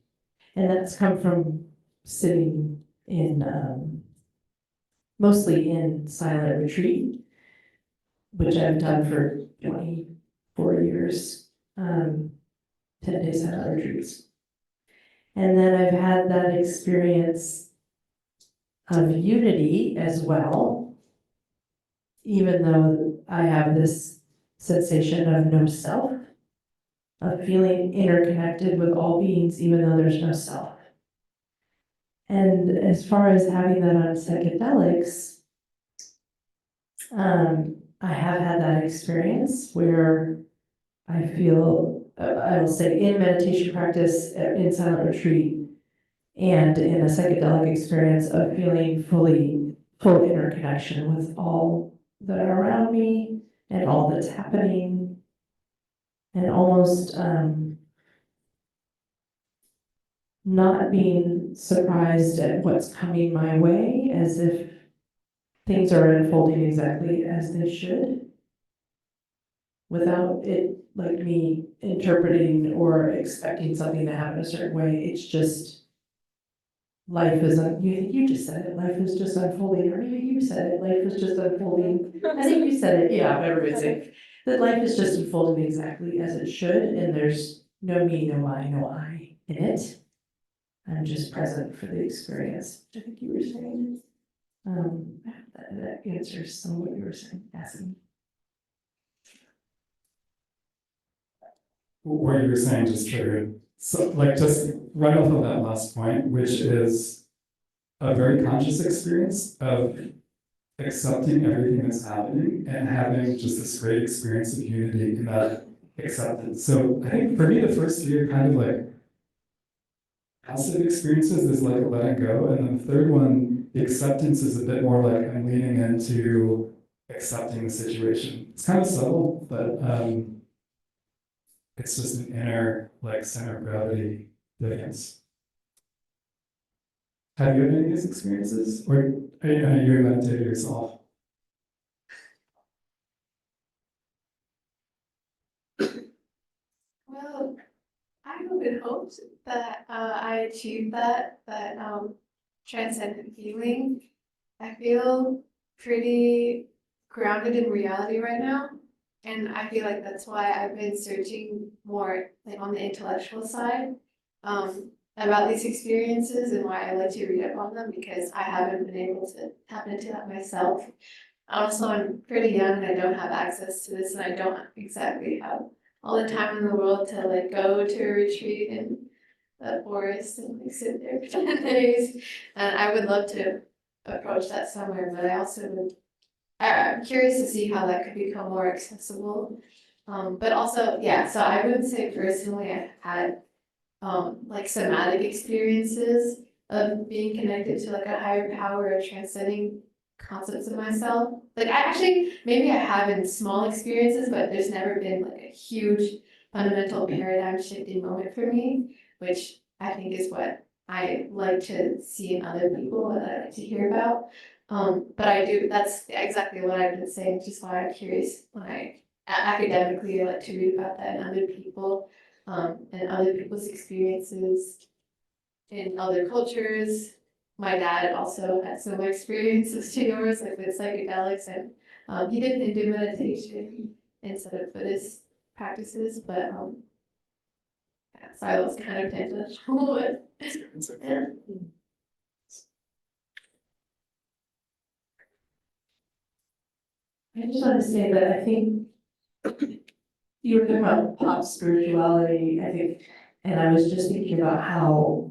And that's come from sitting in, mostly in silent retreat, which I've done for 24 years, 10 days silent retreats. And then I've had that experience of unity as well, even though I have this sensation of no self, of feeling interconnected with all beings, even though there's no self. And as far as having that on psychedelics, I have had that experience where I feel, I will say in meditation practice, in silent retreat, and in a psychedelic experience of feeling full interconnection with all that are around me and all that's happening, and almost not being surprised at what's coming my way, as if things are unfolding exactly as they should, without it like me interpreting or expecting something to happen a certain way. It's just life is, you just said it, life is just unfolding, or maybe you said it, life is just unfolding. I think you said it, yeah, everybody's saying that life is just unfolding exactly as it should, and there's no me, no I in it. I'm just present for the experience, which I think you were saying. That answers some of what you were saying, asking. What you were saying just triggered, so like just right off of that last point, which is a very conscious experience of accepting everything that's happening and having just this great experience of unity in that acceptance. So I think for me, the first three are kind of like passive experiences, is like letting go, and then the third one, the acceptance, is a bit more like I'm leaning into accepting the situation. It's kind of subtle, but it's just an inner like center of gravity difference. Have you had any of these experiences, or are you a meditator yourself? Well, I would hope that I achieved that transcendent feeling. I feel pretty grounded in reality right now, and I feel like that's why I've been searching more like on the intellectual side about these experiences, and why I like to read up on them, because I haven't been able to tap into that myself. Also, I'm pretty young and I don't have access to this, and I don't exactly have all the time in the world to like go to a retreat in the forest and like sit there for 10 days. And I would love to approach that somewhere, but I also would, I'm curious to see how that could become more accessible. But also, yeah, so I would say personally I've had like somatic experiences of being connected to like a higher power or transcending concepts of myself. Like I actually, maybe I have in small experiences, but there's never been like a huge fundamental paradigm shifting moment for me, which I think is what I like to see in other people and I like to hear about. But I do, that's exactly what I've been saying, which is why I'm curious when I academically like to read about that in other people, and other people's experiences in other cultures, my dad also had similar experiences to yours, like with psychedelics, and he did Hindu meditation instead of Buddhist practices, but yeah, so I was kind of tangential with. Yeah. I just want to say that I think you were talking about pop spirituality, I think, and I was just thinking about how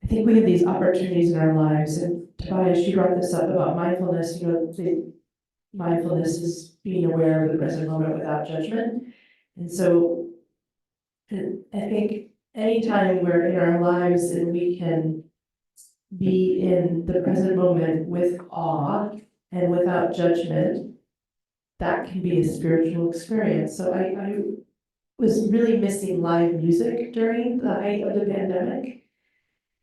I think we have these opportunities in our lives, and Tobias, you brought this up about mindfulness, mindfulness is being aware of the present moment without judgment. And so I think anytime we're in our lives and we can be in the present moment with awe and without judgment, that can be a spiritual experience. So I was really missing live music during the height of the pandemic.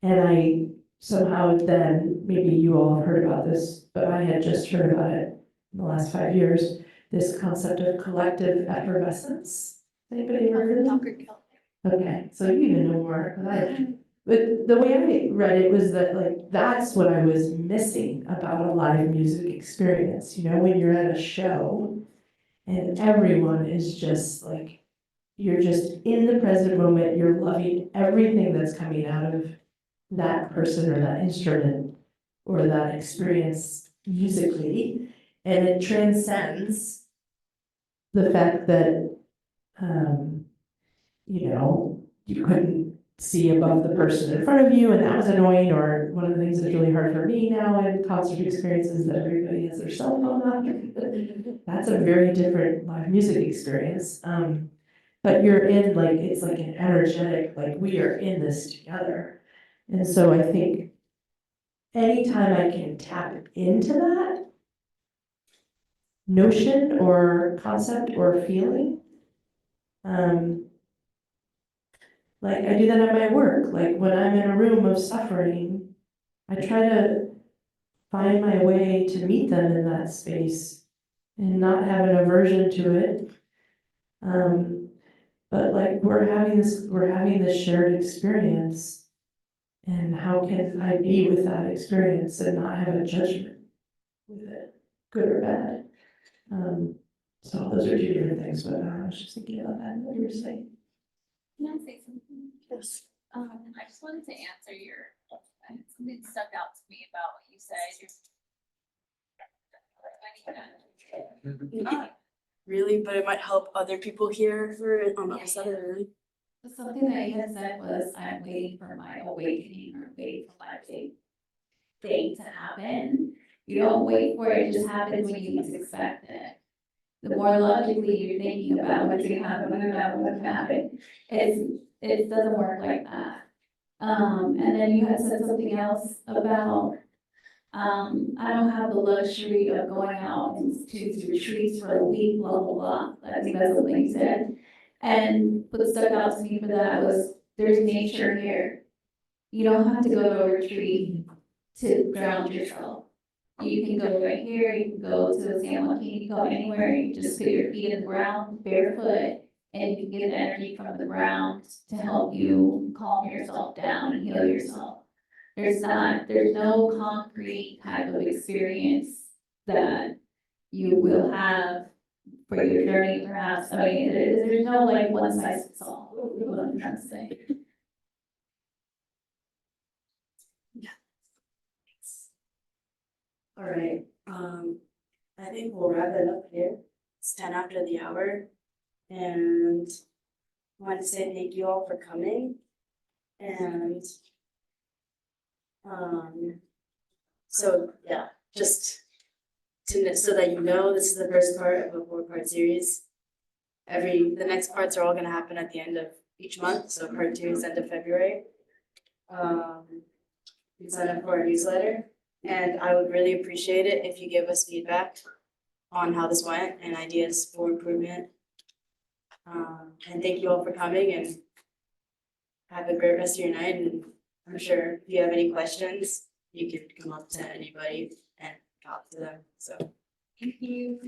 And I somehow then, maybe you all have heard about this, but I had just heard about it in the last 5 years, this concept of collective effervescence. Anybody ever heard of it? Okay, so you even know more than I do. But the way I read it was that like that's what I was missing about a live music experience. You know, when you're at a show and everyone is just like, you're just in the present moment, you're loving everything that's coming out of that person or that instrument or that experience musically, and it transcends the fact that you know, you couldn't see above the person in front of you, and that was annoying. Or one of the things that's really hard for me now in concert experiences that everybody has their cell phone on. That's a very different live music experience. But you're in like, it's like an energetic, like we are in this together. And so I think anytime I can tap into that notion or concept or feeling, like I do that at my work. Like when I'm in a room of suffering, I try to find my way to meet them in that space and not have an aversion to it. But like we're having this shared experience, and how can I be with that experience and not have a judgment with it, good or bad? So those are two different things, but I was just thinking about that, what you were saying. Can I say something? Yes. I just wanted to answer your, something stuck out to me about what you said. Not really, but it might help other people hear for on the other side of the room. Something that you had said was, I'm waiting for my awakening or waiting for my big thing to happen. You don't wait for it, it just happens when you least expect it. The more logically you're thinking about what's gonna happen, it doesn't work like that. And then you had said something else about, I don't have the luxury of going out to retreats for a week, blah, blah, blah. I think that's something you said. And what stuck out to me for that was, there's nature here. You don't have to go to a retreat to ground yourself. You can go right here, you can go to San Joaquin, you can go anywhere, you just put your feet in the ground barefoot, and you can get energy from the ground to help you calm yourself down and heal yourself. There's no concrete type of experience that you will have for your journey, perhaps. I mean, there's no like one size fits all, is what I'm trying to say. All right, I think we'll wrap it up here. It's 10 after the hour. And I want to say thank you all for coming. And so yeah, just so that you know, this is the first part of a 4-part series. The next parts are all gonna happen at the end of each month, so part 2 is end of February. You sign up for our newsletter. And I would really appreciate it if you give us feedback on how this went and ideas for improvement. And thank you all for coming, and have a great rest of your night. And I'm sure if you have any questions, you can come up to anybody and talk to them. So Thank you.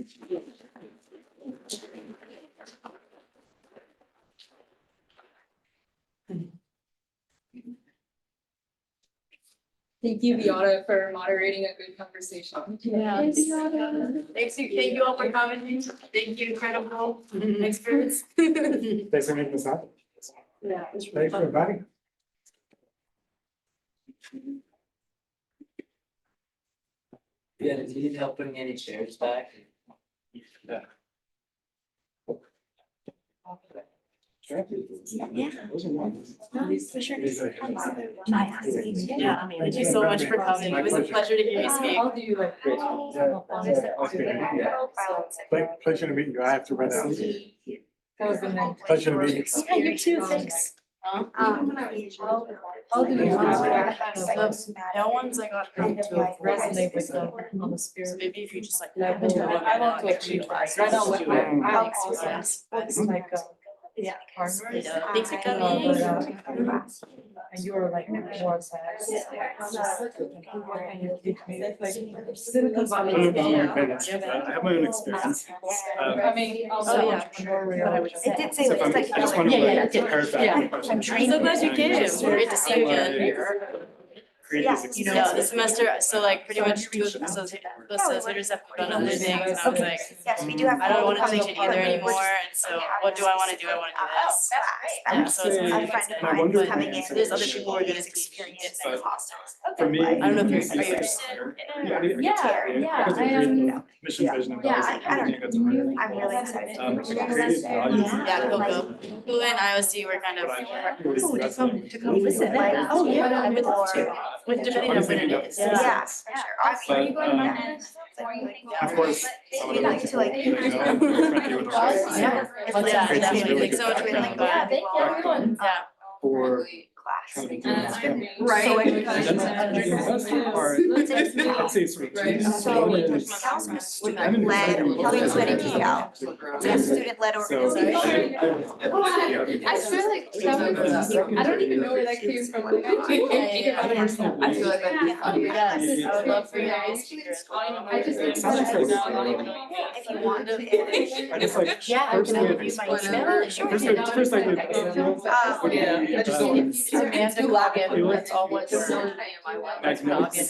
Thank you, Viana, for moderating a good conversation. Yeah. Thank you all for coming. Thank you, incredible experts. Thanks for making this happen. Yeah, it was really Thanks for fun. inviting. Yeah, do you need help putting any chairs back? Yeah. Yeah. Those are wonderful. For sure. These are- Yeah, thank you so much for coming. It was a pleasure to hear you speak. I'll do like. Pleasure to meet you. I have to run out. That was the next. Pleasure to meet you. Yeah, you too, thanks. I'll do. No one's like got To resonate with them on the So spirit. maybe if you just like. I want to achieve that. Right now, what I experience, it's like, Yeah. partners. Yeah, thanks for coming. And you're like more sad. And you teach me, it's like. I have my own experience. I mean, also. Oh, yeah. But I would It did say So like, if I'm, it's I like. just want to Yeah, yeah, like yeah. paraphrase Yeah. the question. I'm so glad you came. Great to see you again. Create this You know, this semester, so like pretty much two of the facilitators have done other things, and I was like, Yes, we do have. I don't wanna coming teach it either anymore, and so what do I wanna do? I wanna do this. Yeah, so it's Say, a friend of my mine wonder coming in, is- there's other people who are gonna teach experience But in hostels. for me. I don't know if you're, it's are you like- interested? Yeah, Because I of am. creating mission, vision, and values, I don't think it's really I'm cool. really excited. Creative values. Yeah, Coco. Coco and IOC were kind of. But I'm really resonating. To come visit, like, oh yeah, I would love to, with depending on when it is. Yeah, for sure. But, of course, some of them. Like to like. Yeah, definitely, thanks so much for coming by. Yeah, thank you, everyone. Yeah. For. Class. Right. So And that's the part, I'd say sort of two. So, One is student led, Kelly's letting me out. It's a student led So. organization. I feel like I don't even know where that came from. Like, I feel like Yes, I would love for you to be a speaker. I just think If you want to. I guess like. Yeah, first can I like- give you my email? Sure. First like. It's Amanda Goggin, that's all one word. Magnolia.